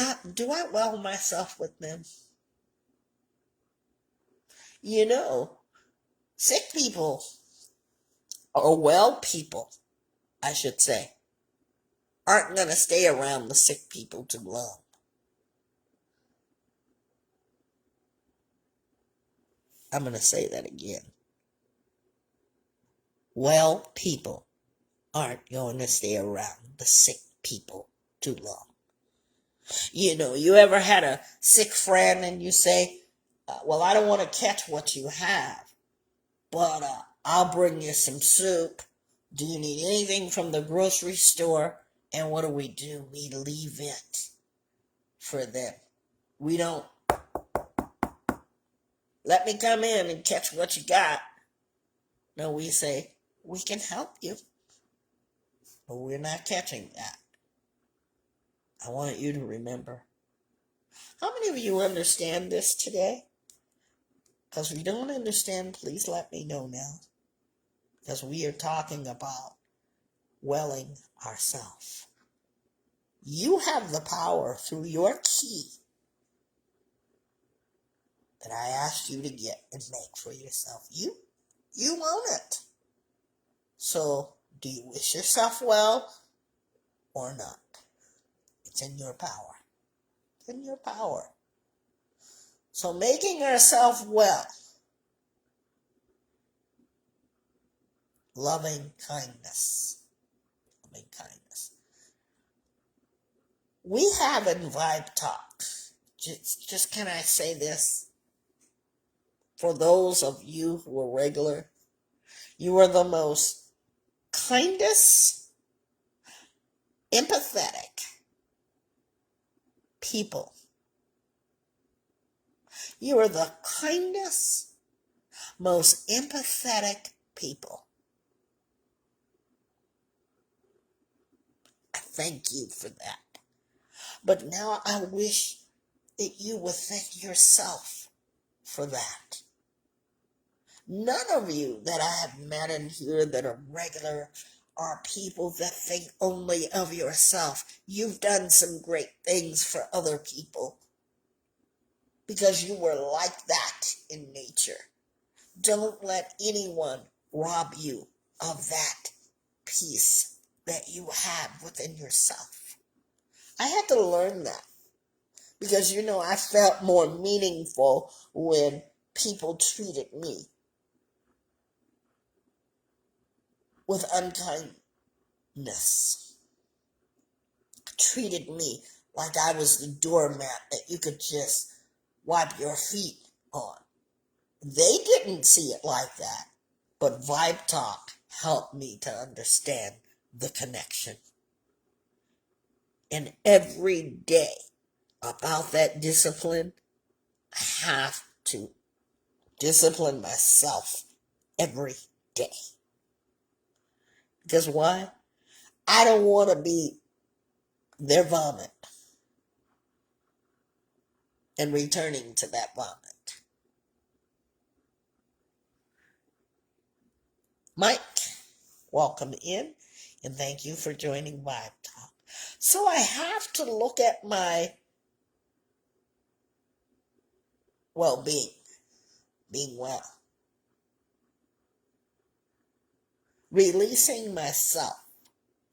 I well myself with them? Sick people, or well people, I should say, aren't going to stay around the sick people too long. I'm going to say that again. Well people aren't going to stay around the sick people too long. You ever had a sick friend and you say, well, I don't want to catch what you have, but I'll bring you some soup. Do you need anything from the grocery store? And what do? We leave it for them. We don't, let me come in and catch what you got. No, we say, we can help you, but we're not catching that. I want you to remember. How many of you understand this today? Because if you don't understand, please let me know now. Because we are talking about welling ourselves. You have the power through your key that I asked you to get and make for yourself. You own it. So, do you wish yourself well or not? It's in your power. It's in your power. So, making ourselves well loving kindness. Loving kindness. We have in Vibe Talk, just can I say this? For those of you who are regular, you are the most kindest, empathetic people. You are the kindest, most empathetic people. I thank you for that. But now I wish that you would thank yourself for that. None of you that I have met in here that are regular are people that think only of yourself. You've done some great things for other people because you were like that in nature. Don't let anyone rob you of that peace that you have within yourself. I had to learn that because, I felt more meaningful when people treated me with unkindness, treated me like I was the doormat that you could just wipe your feet on. They didn't see it like that, but Vibe Talk helped me to understand the connection. And every day about that discipline, I have to discipline myself every day. Because why? I don't want to be their vomit and returning to that vomit. Mike, welcome in, and thank you for joining Vibe Talk. So I have to look at my well-being, being well, releasing myself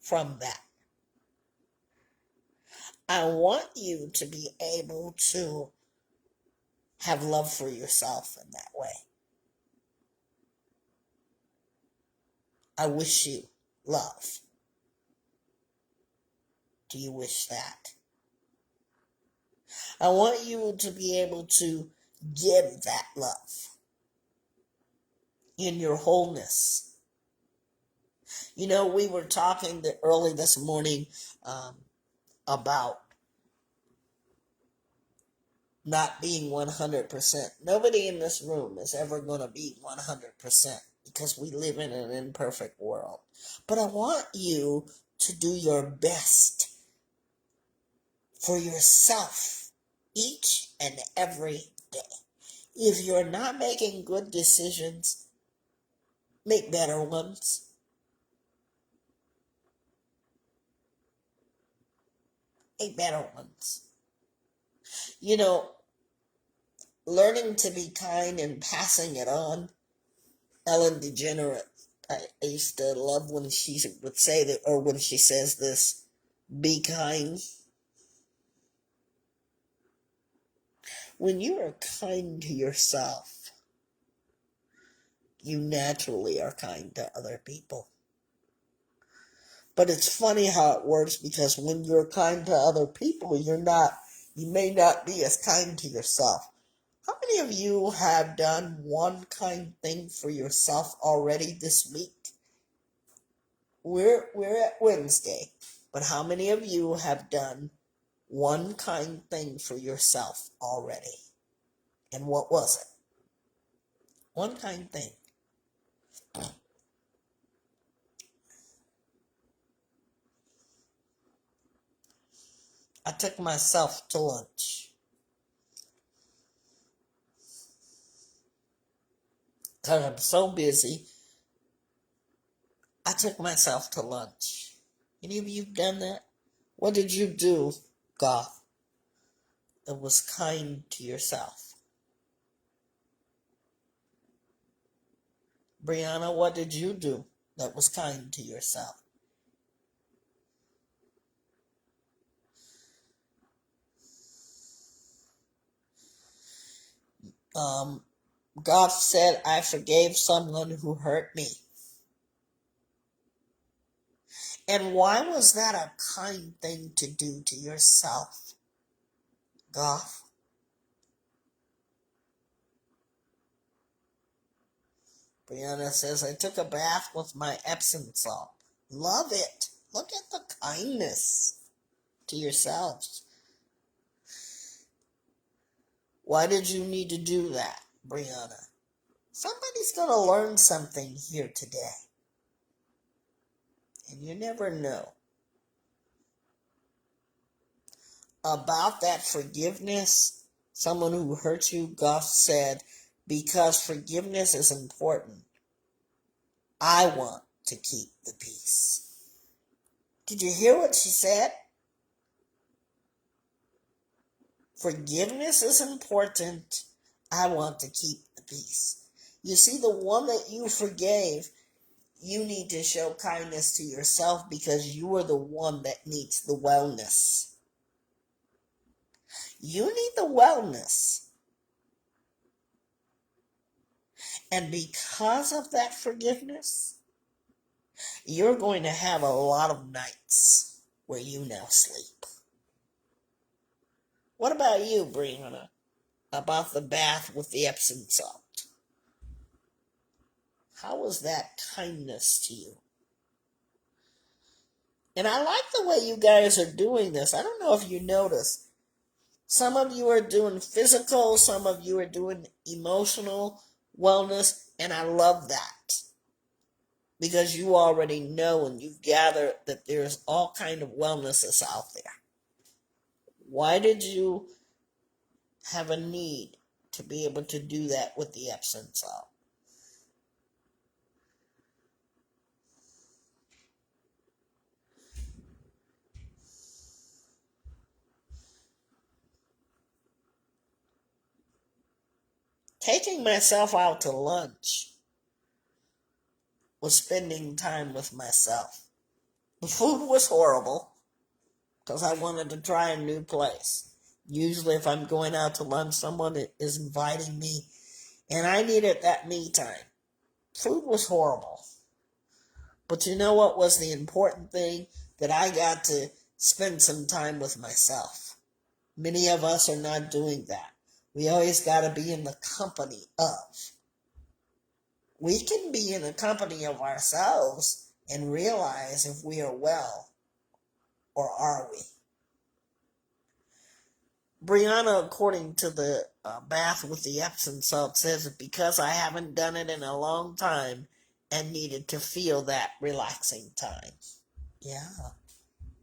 from that. I want you to be able to have love for yourself in that way. I wish you love. Do you wish that? I want you to be able to give that love in your wholeness. We were talking early this morning about not being 100%. Nobody in this room is ever going to be 100% because we live in an imperfect world. But I want you to do your best for yourself each and every day. If you're not making good decisions, make better ones. Make better ones. Learning to be kind and passing it on. Ellen DeGeneres, I used to love when she would say that, or when she says this, be kind. When you are kind to yourself, you naturally are kind to other people. But it's funny how it works, because when you're kind to other people, you may not be as kind to yourself. How many of you have done one kind thing for yourself already this week? We're at Wednesday, but how many of you have done one kind thing for yourself already? And what was it? One kind thing. I took myself to lunch. Because I'm so busy, I took myself to lunch. Any of you done that? What did you do, God, that was kind to yourself? Brianna, what did you do that was kind to yourself? God said, I forgave someone who hurt me. And why was that a kind thing to do to yourself, Goff? Brianna says, I took a bath with my Epsom salt. Love it. Look at the kindness to yourselves. Why did you need to do that, Brianna? Somebody's going to learn something here today. And you never know. About that forgiveness, someone who hurt you, Goff said, because forgiveness is important, I want to keep the peace. Did you hear what she said? Forgiveness is important. I want to keep the peace. You see, the one that you forgave, you need to show kindness to yourself because you are the one that needs the wellness. You need the wellness. And because of that forgiveness, you're going to have a lot of nights where you now sleep. What about you, Brianna? About the bath with the Epsom salt? How was that kindness to you? And I like the way you guys are doing this. I don't know if you noticed. Some of you are doing physical, some of you are doing emotional wellness, and I love that. Because you already know and you've gathered that there's all kind of wellnesses out there. Why did you have a need to be able to do that with the Epsom salt? Taking myself out to lunch was spending time with myself. The food was horrible because I wanted to try a new place. Usually if I'm going out to lunch, someone is inviting me, and I needed that me time. Food was horrible. But you know what was the important thing? That I got to spend some time with myself. Many of us are not doing that. We always got to be in the company of. We can be in the company of ourselves and realize if we are well, or are we? Brianna, according to the bath with the Epsom salt, says that because I haven't done it in a long time and needed to feel that relaxing time. Yeah,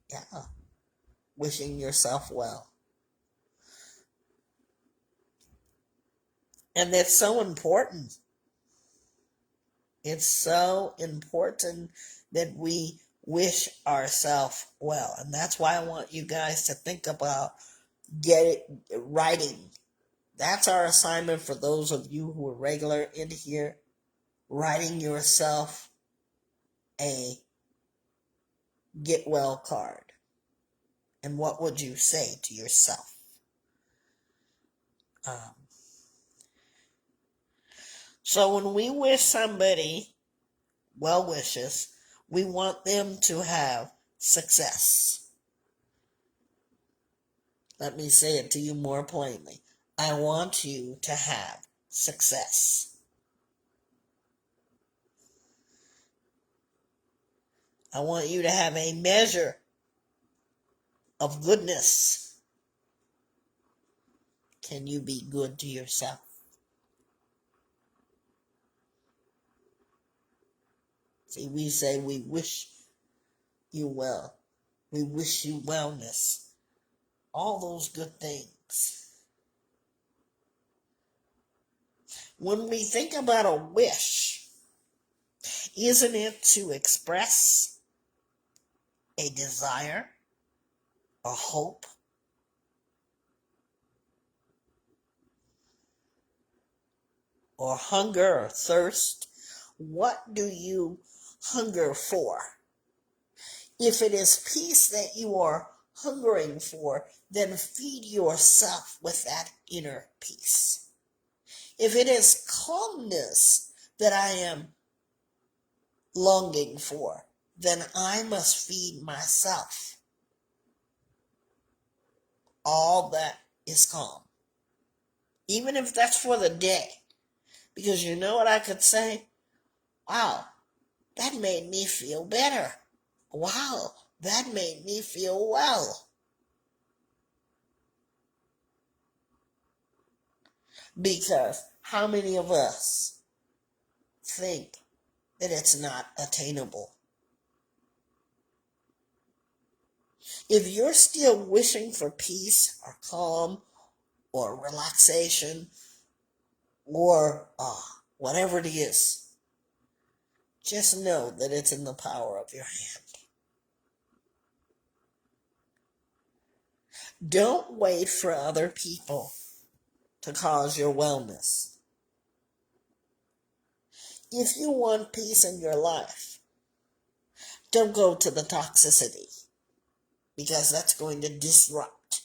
yeah. Wishing yourself well. And that's so important. It's so important that we wish ourselves well. And that's why I want you guys to think about writing. That's our assignment for those of you who are regular in here. Writing yourself a get well card. And what would you say to yourself? Um, so when we wish somebody well wishes, we want them to have success. Let me say it to you more plainly. I want you to have success. I want you to have a measure of goodness. Can you be good to yourself? See, we say we wish you well. We wish you wellness. All those good things. When we think about a wish, isn't it to express a desire, a hope, or hunger or thirst? What do you hunger for? If it is peace that you are hungering for, then feed yourself with that inner peace. If it is calmness that I am longing for, then I must feed myself all that is calm. Even if that's for the day. Because you know what I could say? Wow, that made me feel better. Wow, that made me feel well. Because how many of us think that it's not attainable? If you're still wishing for peace or calm or relaxation or whatever it is, just know that it's in the power of your hand. Don't wait for other people to cause your wellness. If you want peace in your life, don't go to the toxicity because that's going to disrupt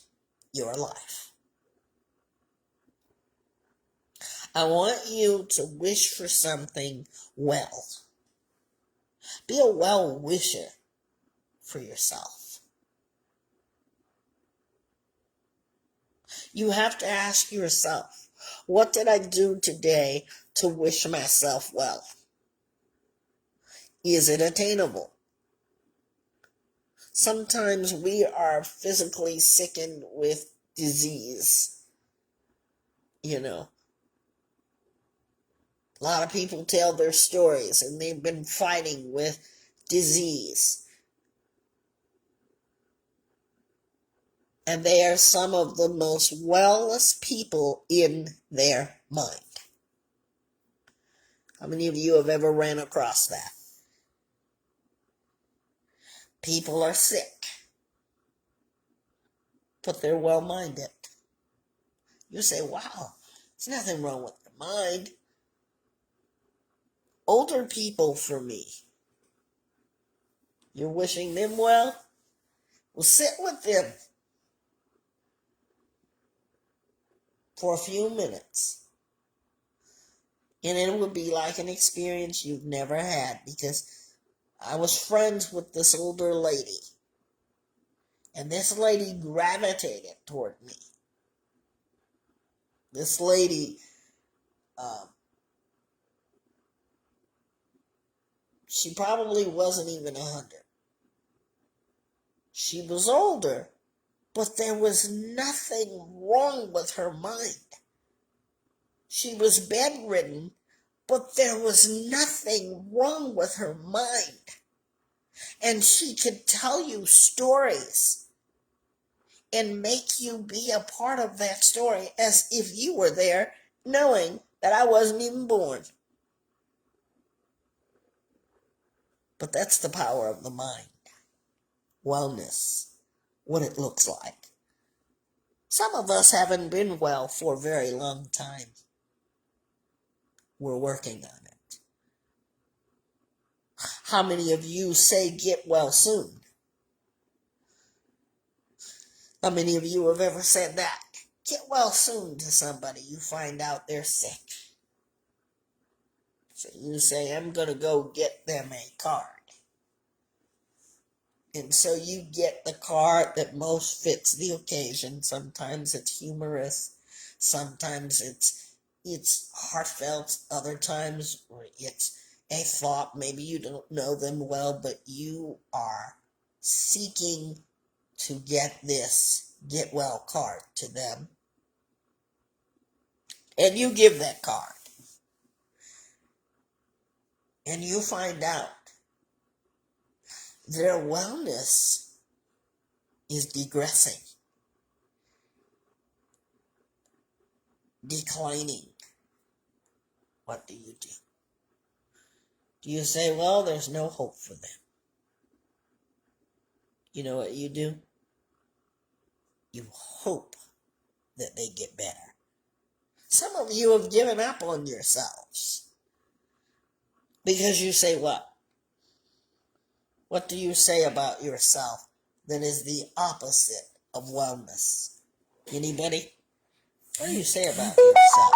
your life. I want you to wish for something well. Be a well wisher for yourself. You have to ask yourself, what did I do today to wish myself well? Is it attainable? Sometimes we are physically sickened with disease. You know, a lot of people tell their stories and they've been fighting with disease. And they are some of the most wellest people in their mind. How many of you have ever ran across that? People are sick, but they're well-minded. You say, wow, there's nothing wrong with the mind. Older people for me, you're wishing them well? Well, sit with them for a few minutes. And it would be like an experience you've never had, because I was friends with this older lady. And this lady gravitated toward me. This lady, she probably wasn't even 100. She was older, but there was nothing wrong with her mind. She was bedridden, but there was nothing wrong with her mind. And she could tell you stories and make you be a part of that story as if you were there, knowing that I wasn't even born. But that's the power of the mind. Wellness, what it looks like. Some of us haven't been well for a very long time. We're working on it. How many of you say get well soon? How many of you have ever said that? Get well soon to somebody you find out they're sick. So you say, I'm going to go get them a card. And so you get the card that most fits the occasion. Sometimes it's humorous. Sometimes it's heartfelt. Other times it's a thought. Maybe you don't know them well, but you are seeking to get this get well card to them. And you give that card. And you find out their wellness is digressing, declining. What do you do? Do you say, well, there's no hope for them? You know what you do? You hope that they get better. Some of you have given up on yourselves because you say what? What do you say about yourself that is the opposite of wellness? Anybody? What do you say about yourself?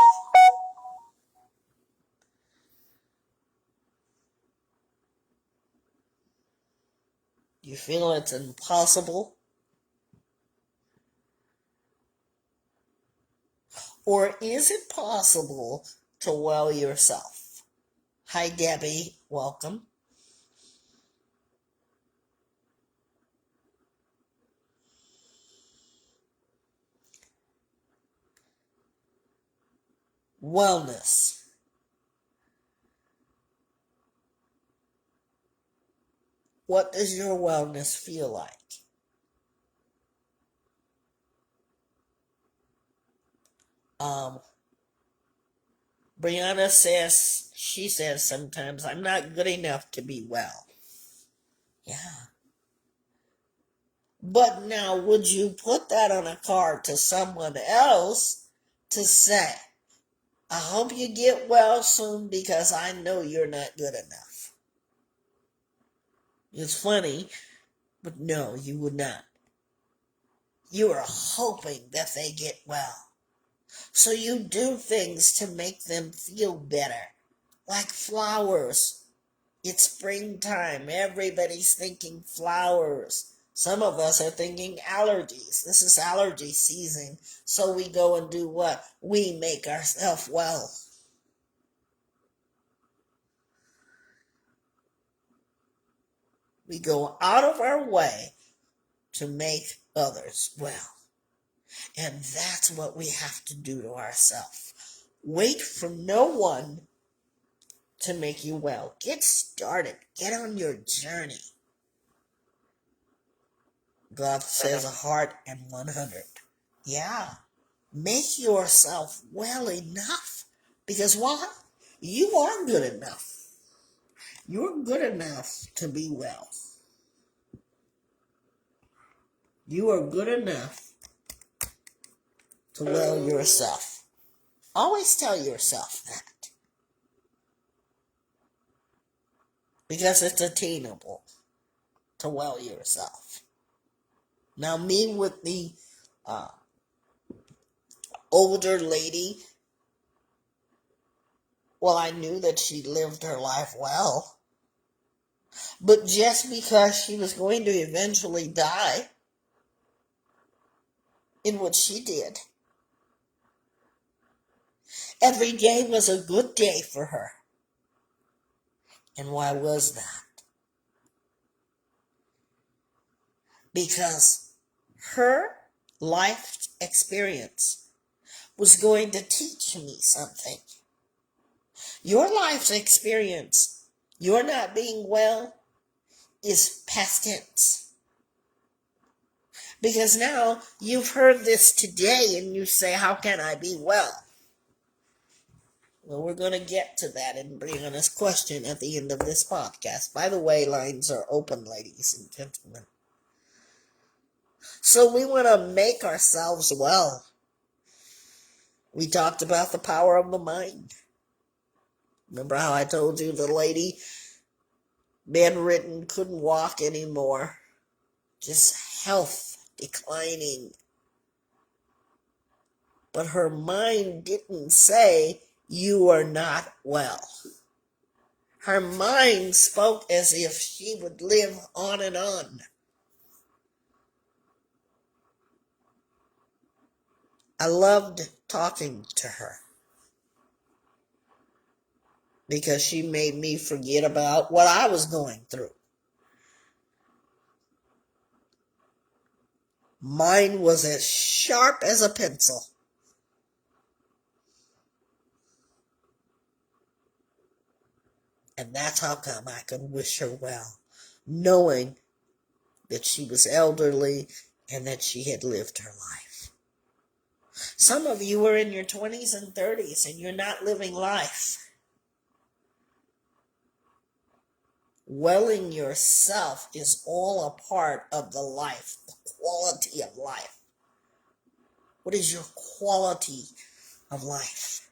You feel it's impossible? Or is it possible to well yourself? Hi, Debbie. Welcome. Wellness. What does your wellness feel like? Um, Brianna says, she says sometimes, I'm not good enough to be well. Yeah. But now, would you put that on a card to someone else to say, I hope you get well soon because I know you're not good enough? It's funny, but no, you would not. You are hoping that they get well. So you do things to make them feel better. Like flowers. It's springtime. Everybody's thinking flowers. Some of us are thinking allergies. This is allergy season. So we go and do what? We make ourselves well. We go out of our way to make others well. And that's what we have to do to ourselves. Wait for no one to make you well. Get started. Get on your journey. God says a heart and 100. Yeah. Make yourself well enough. Because why? You are good enough. You're good enough to be well. You are good enough to well yourself. Always tell yourself that. Because it's attainable to well yourself. Now, me with the older lady, well, I knew that she lived her life well. But just because she was going to eventually die, in what she did, every day was a good day for her. And why was that? Because her life experience was going to teach me something. Your life's experience, you're not being well, is past tense. Because now you've heard this today and you say, how can I be well? Well, we're going to get to that in Brianna's question at the end of this podcast. By the way, lines are open, ladies and gentlemen. So we want to make ourselves well. We talked about the power of the mind. Remember how I told you the lady, bedridden, couldn't walk anymore. Just health declining. But her mind didn't say, you are not well. Her mind spoke as if she would live on and on. I loved talking to her because she made me forget about what I was going through. Mine was as sharp as a pencil. And that's how come I could wish her well, knowing that she was elderly and that she had lived her life. Some of you are in your 20s and 30s and you're not living life. Welling yourself is all a part of the life, the quality of life. What is your quality of life?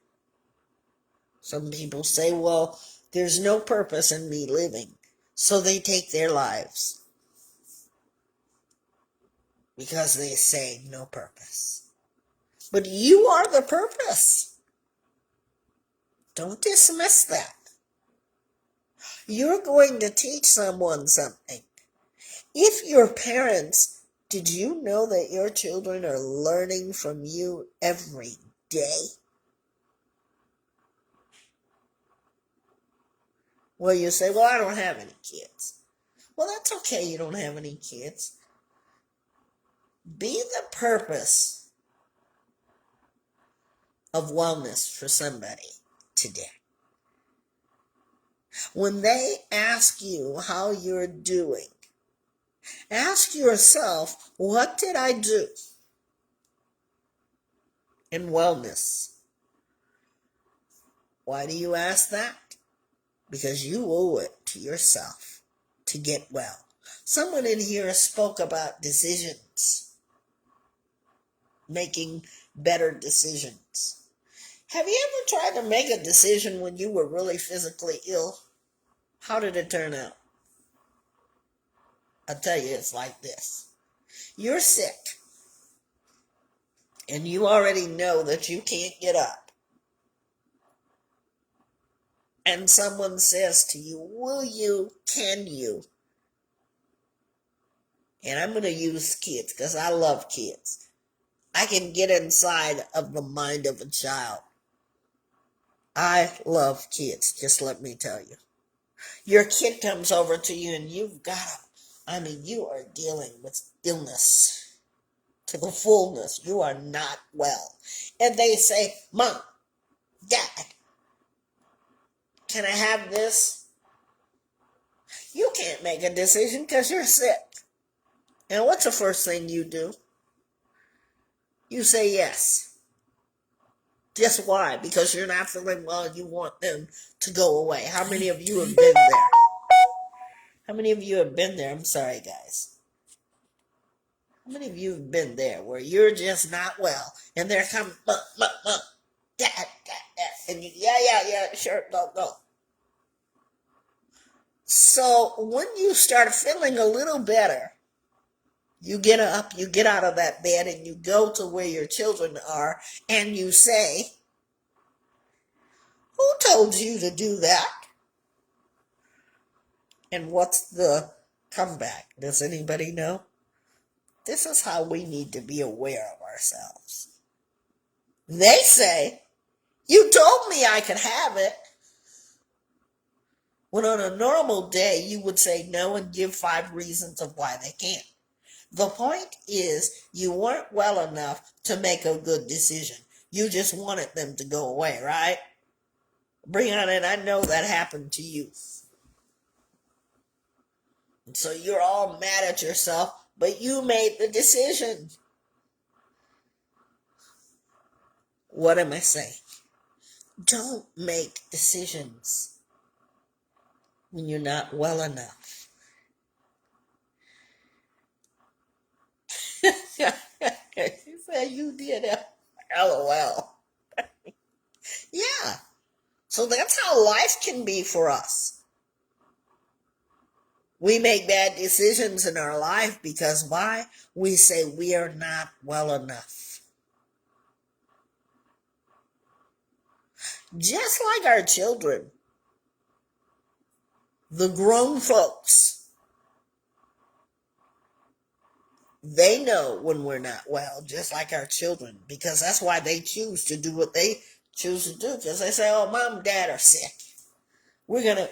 Some people say, well, there's no purpose in me living, so they take their lives because they say no purpose. But you are the purpose. Don't dismiss that. You're going to teach someone something. If your parents, did you know that your children are learning from you every day? Well, you say, well, I don't have any kids. Well, that's okay, you don't have any kids. Be the purpose of wellness for somebody today. When they ask you how you're doing, ask yourself, what did I do in wellness? Why do you ask that? Because you owe it to yourself to get well. Someone in here spoke about decisions, making better decisions. Have you ever tried to make a decision when you were really physically ill? How did it turn out? I'll tell you, it's like this. You're sick, and you already know that you can't get up. And someone says to you, will you, can you? And I'm going to use kids because I love kids. I can get inside of the mind of a child. I love kids, just let me tell you. Your kid comes over to you and you've got, you are dealing with illness to the fullness. You are not well. And they say, Mom, Dad, can I have this? You can't make a decision because you're sick. And what's the first thing you do? You say yes. Just why? Because you're not feeling well and you want them to go away. How many of you have been there? How many of you have been there? I'm sorry, guys. How many of you have been there where you're just not well and they're coming, Dad, and you, yeah, sure, go. So when you start feeling a little better, you get up, you get out of that bed, and you go to where your children are, and you say, who told you to do that? And what's the comeback? Does anybody know? This is how we need to be aware of ourselves. They say, you told me I could have it. When on a normal day, you would say no and give 5 reasons of why they can't. The point is, you weren't well enough to make a good decision. You just wanted them to go away, right? Brianna, and I know that happened to you. And so you're all mad at yourself, but you made the decision. What am I saying? Don't make decisions when you're not well enough. You said you did it. LOL. Yeah. So that's how life can be for us. We make bad decisions in our life because why? We say we are not well enough. Just like our children, the grown folks, they know when we're not well, just like our children, because that's why they choose to do what they choose to do, because they say, oh, Mom and Dad are sick. We're gonna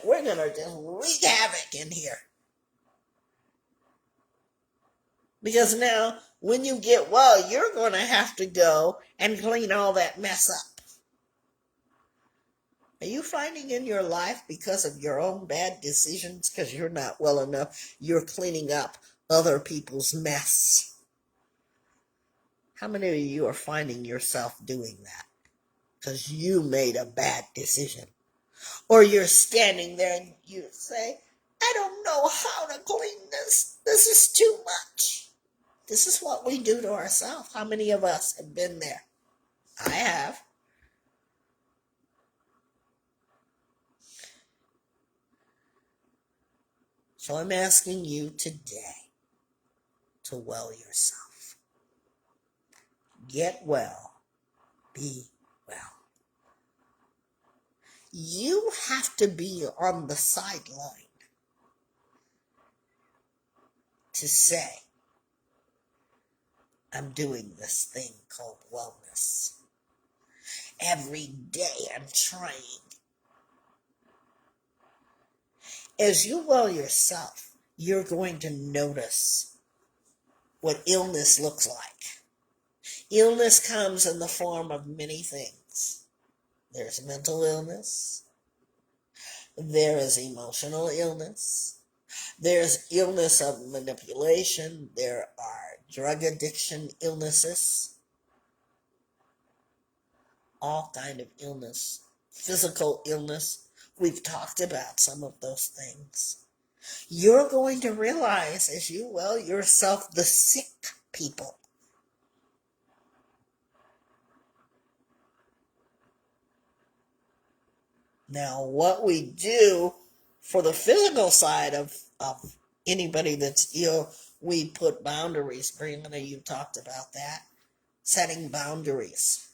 just wreak havoc in here. Because now, when you get well, you're going to have to go and clean all that mess up. Are you finding in your life, because of your own bad decisions, because you're not well enough, you're cleaning up other people's mess? How many of you are finding yourself doing that because you made a bad decision? Or you're standing there and you say, I don't know how to clean this. This is too much. This is what we do to ourselves. How many of us have been there? I have. So I'm asking you today to well yourself. Get well. Be well. You have to be on the sideline to say, I'm doing this thing called wellness. Every day I'm trying. As you well yourself, you're going to notice what illness looks like. Illness comes in the form of many things. There's mental illness. There is emotional illness. There's illness of manipulation. There are drug addiction illnesses. All kind of illness. Physical illness. We've talked about some of those things. You're going to realize as you well yourself the sick people. Now, what we do for the physical side of anybody that's ill, we put boundaries. Brianna, you talked about that. Setting boundaries.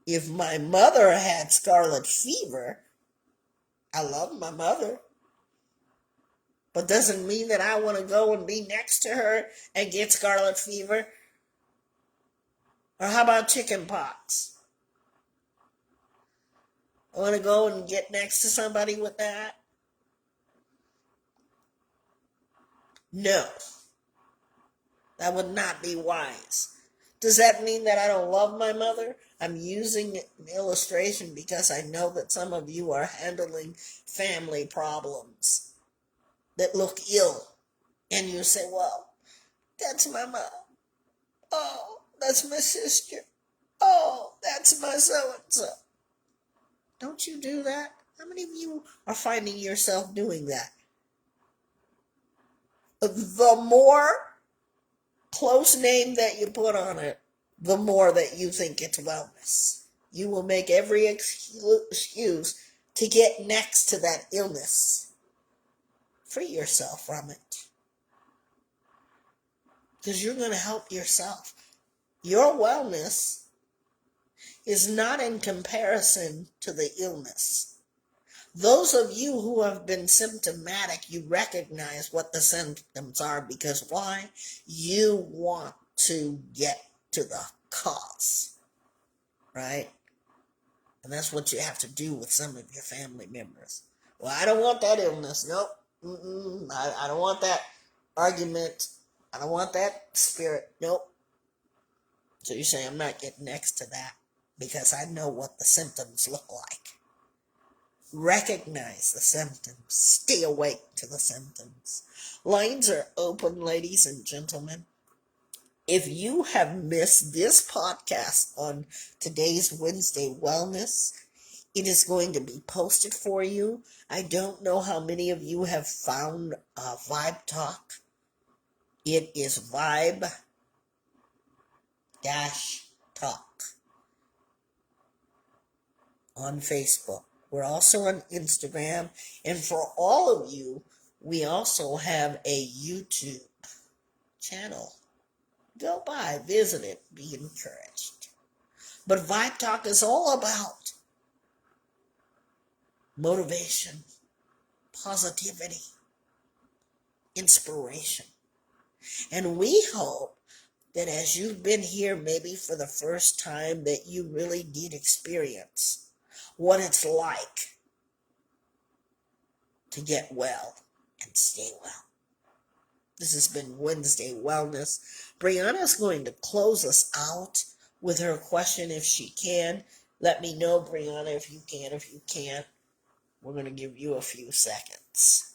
If my mother had scarlet fever, I love my mother, but doesn't mean that I want to go and be next to her and get scarlet fever. Or how about chicken pox? I want to go and get next to somebody with that? No, that would not be wise. Does that mean that I don't love my mother? I'm using an illustration because I know that some of you are handling family problems that look ill. And you say, well, that's my mom. Oh, that's my sister. Oh, that's my so-and-so. Don't you do that? How many of you are finding yourself doing that? The more close name that you put on it, the more that you think it's wellness. You will make every excuse to get next to that illness. Free yourself from it. Because you're going to help yourself. Your wellness is not in comparison to the illness. Those of you who have been symptomatic, you recognize what the symptoms are because why? You want to get to the cause, right? And that's what you have to do with some of your family members. Well, I don't want that illness. Nope. I don't want that argument. I don't want that spirit. Nope. So you say, I'm not getting next to that because I know what the symptoms look like. Recognize the symptoms. Stay awake to the symptoms. Lines are open, ladies and gentlemen. If you have missed this podcast on today's Wednesday Wellness, it is going to be posted for you. I don't know how many of you have found Vibe Talk. It is Vibe-Talk on Facebook. We're also on Instagram. And for all of you, we also have a YouTube channel. Go by, visit it, be encouraged. But Vibe Talk is all about motivation, positivity, inspiration. And we hope that as you've been here maybe for the first time, that you really did experience what it's like to get well and stay well. This has been Wednesday Wellness. Brianna's going to close us out with her question if she can. Let me know, Brianna, if you can. If you can't, we're going to give you a few seconds.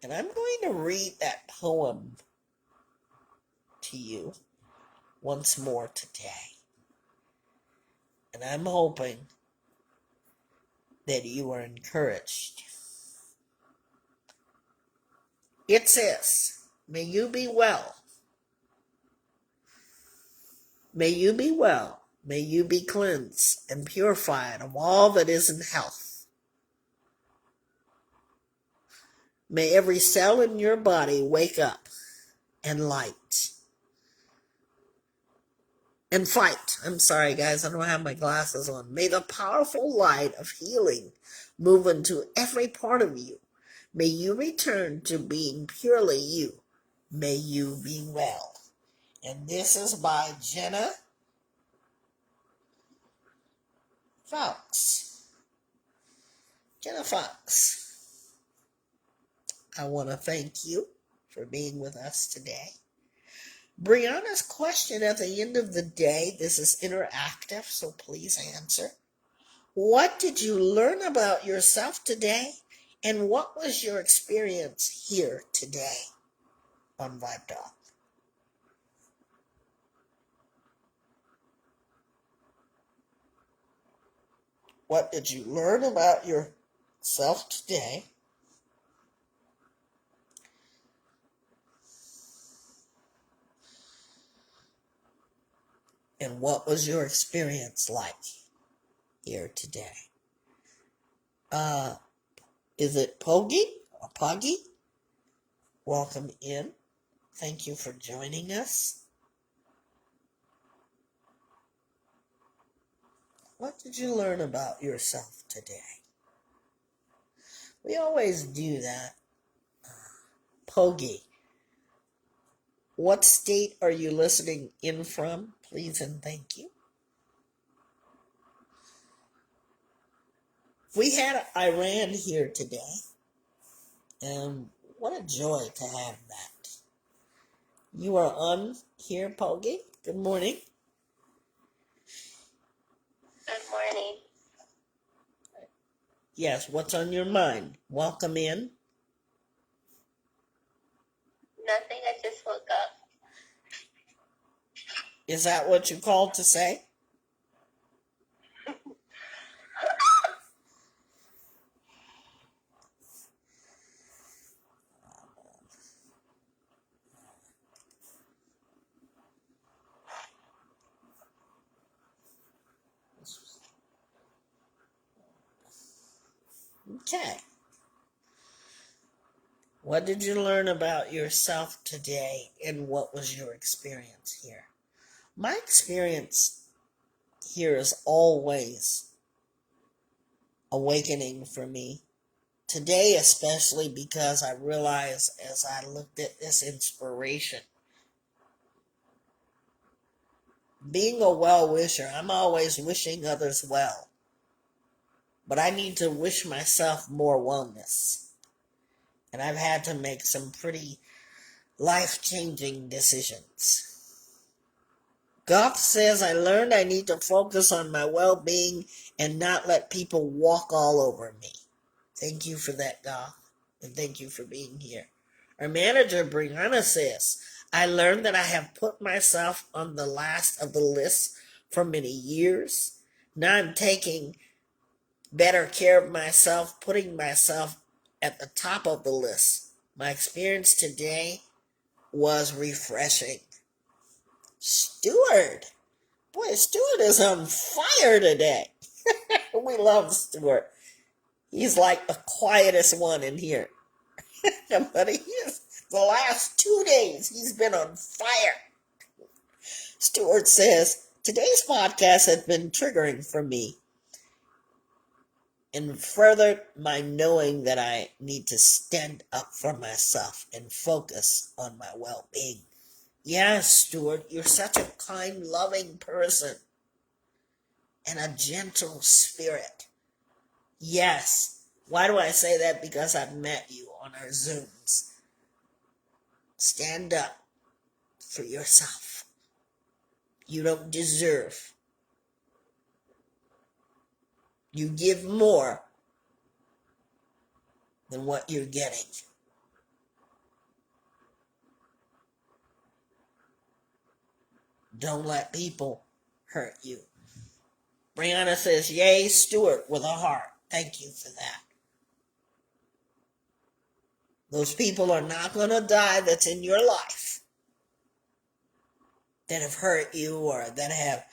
And I'm going to read that poem to you once more today. And I'm hoping that you are encouraged. It says, may you be well. May you be well. May you be cleansed and purified of all that isn't health. May every cell in your body wake up and light. And fight. I'm sorry, guys, I don't have my glasses on. May the powerful light of healing move into every part of you. May you return to being purely you. May you be well. And this is by Jenna Fox. Jenna Fox, I want to thank you for being with us today. Brianna's question at the end of the day, this is interactive, so please answer. What did you learn about yourself today? And what was your experience here today on Vibe Talk? What did you learn about yourself today? And what was your experience like here today? Is it Pogi or Poggy? Welcome in. Thank you for joining us. What did you learn about yourself today? We always do that. Pogi, what state are you listening in from? Please and thank you. We had Iran here today, and what a joy to have that. You are on here, Pogi. Good morning. Good morning. Yes, what's on your mind? Welcome in. Nothing, I just woke up. Is that what you called to say? Okay. What did you learn about yourself today, and what was your experience here? My experience here is always awakening for me. Today, especially because I realized as I looked at this inspiration, being a well-wisher, I'm always wishing others well. But I need to wish myself more wellness. And I've had to make some pretty life-changing decisions. Goff says I learned I need to focus on my well-being and not let people walk all over me. Thank you for that, Goff. And thank you for being here. Our manager, Brianna, says, I learned that I have put myself on the last of the list for many years. Now I'm taking better care of myself, putting myself at the top of the list. My experience today was refreshing. Stuart. Boy, Stuart is on fire today. We love Stuart. He's like the quietest one in here. But he is, the last 2 days, he's been on fire. Stuart says, today's podcast has been triggering for me and furthered my knowing that I need to stand up for myself and focus on my well-being. Yes, Stuart, you're such a kind, loving person and a gentle spirit. Yes. Why do I say that? Because I've met you on our Zooms. Stand up for yourself. You don't deserve. You give more than what you're getting. Don't let people hurt you. Brianna says, yay, Stuart, with a heart. Thank you for that. Those people are not going to die that's in your life that have hurt you or that have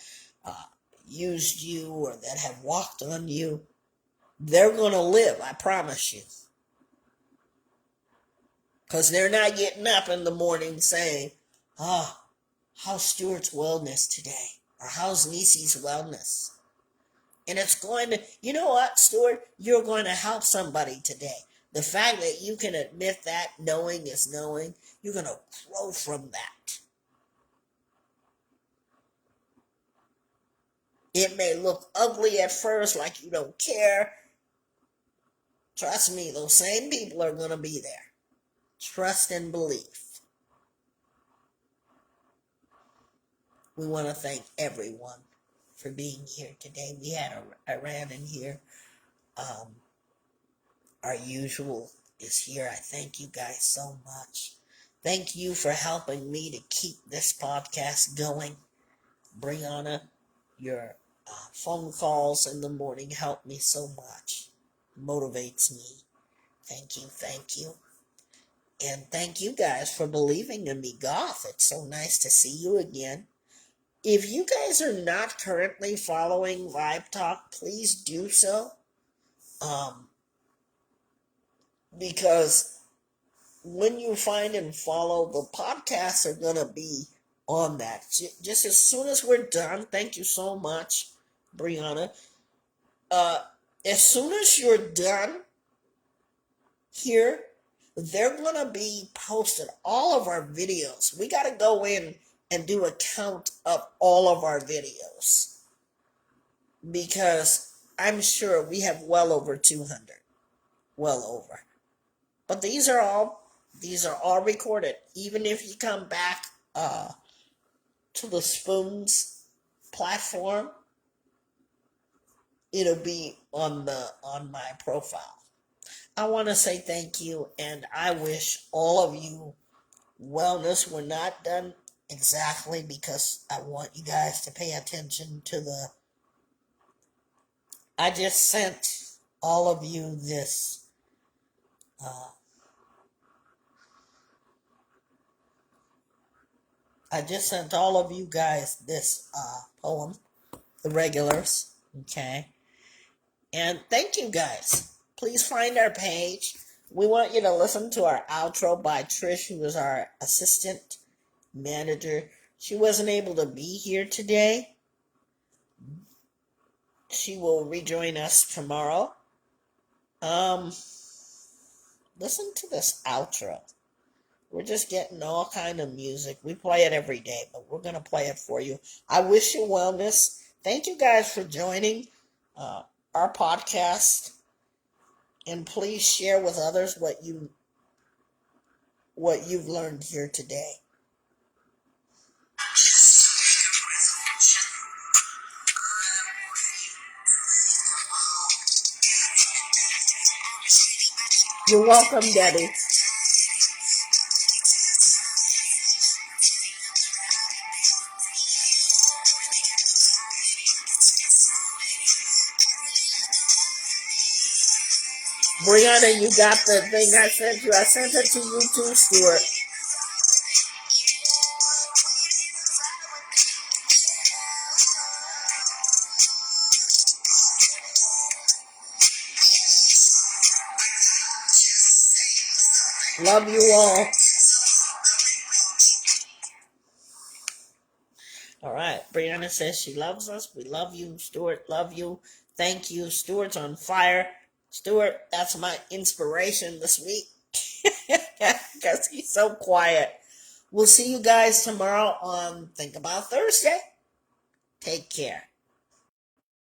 used you or that have walked on you. They're going to live, I promise you. Because they're not getting up in the morning saying, how's Stuart's wellness today? Or how's Nisi's wellness? And it's going to, you know what, Stuart? You're going to help somebody today. The fact that you can admit that knowing is knowing, you're going to grow from that. It may look ugly at first, like you don't care. Trust me, those same people are going to be there. Trust and belief. We want to thank everyone for being here today. We had Iran in here. Our usual is here. I thank you guys so much. Thank you for helping me to keep this podcast going. Brianna, your phone calls in the morning help me so much. Motivates me. Thank you, thank you. And thank you guys for believing in me, Goth. It's so nice to see you again. If you guys are not currently following Vibe Talk, please do so. Because when you find and follow, the podcasts are going to be on that. Just as soon as we're done, thank you so much, Brianna. As soon as you're done here, they're going to be posted, all of our videos. We got to go in and do a count of all of our videos. Because I'm sure we have well over 200. Well over. But these are all recorded. Even if you come back to the Spoons platform, it'll be on my profile. I want to say thank you, and I wish all of you wellness. We're not done exactly because I want you guys to pay attention to the. I just sent all of you this. I just sent all of you guys this poem, the regulars, okay? And thank you guys. Please find our page. We want you to listen to our outro by Trish, who is our assistant manager. She wasn't able to be here today. She will rejoin us tomorrow. Listen to this outro. We're just getting all kind of music. We play it every day, but we're going to play it for you. I wish you wellness. Thank you guys for joining our podcast. And please share with others what you've learned here today. You're welcome, Debbie. Brianna, you got the thing I sent you. I sent it to you too, Stuart. Love you all. All right. Brianna says she loves us. We love you. Stuart, love you. Thank you. Stuart's on fire. Stuart, that's my inspiration this week. Because he's so quiet. We'll see you guys tomorrow on Think About Thursday. Take care.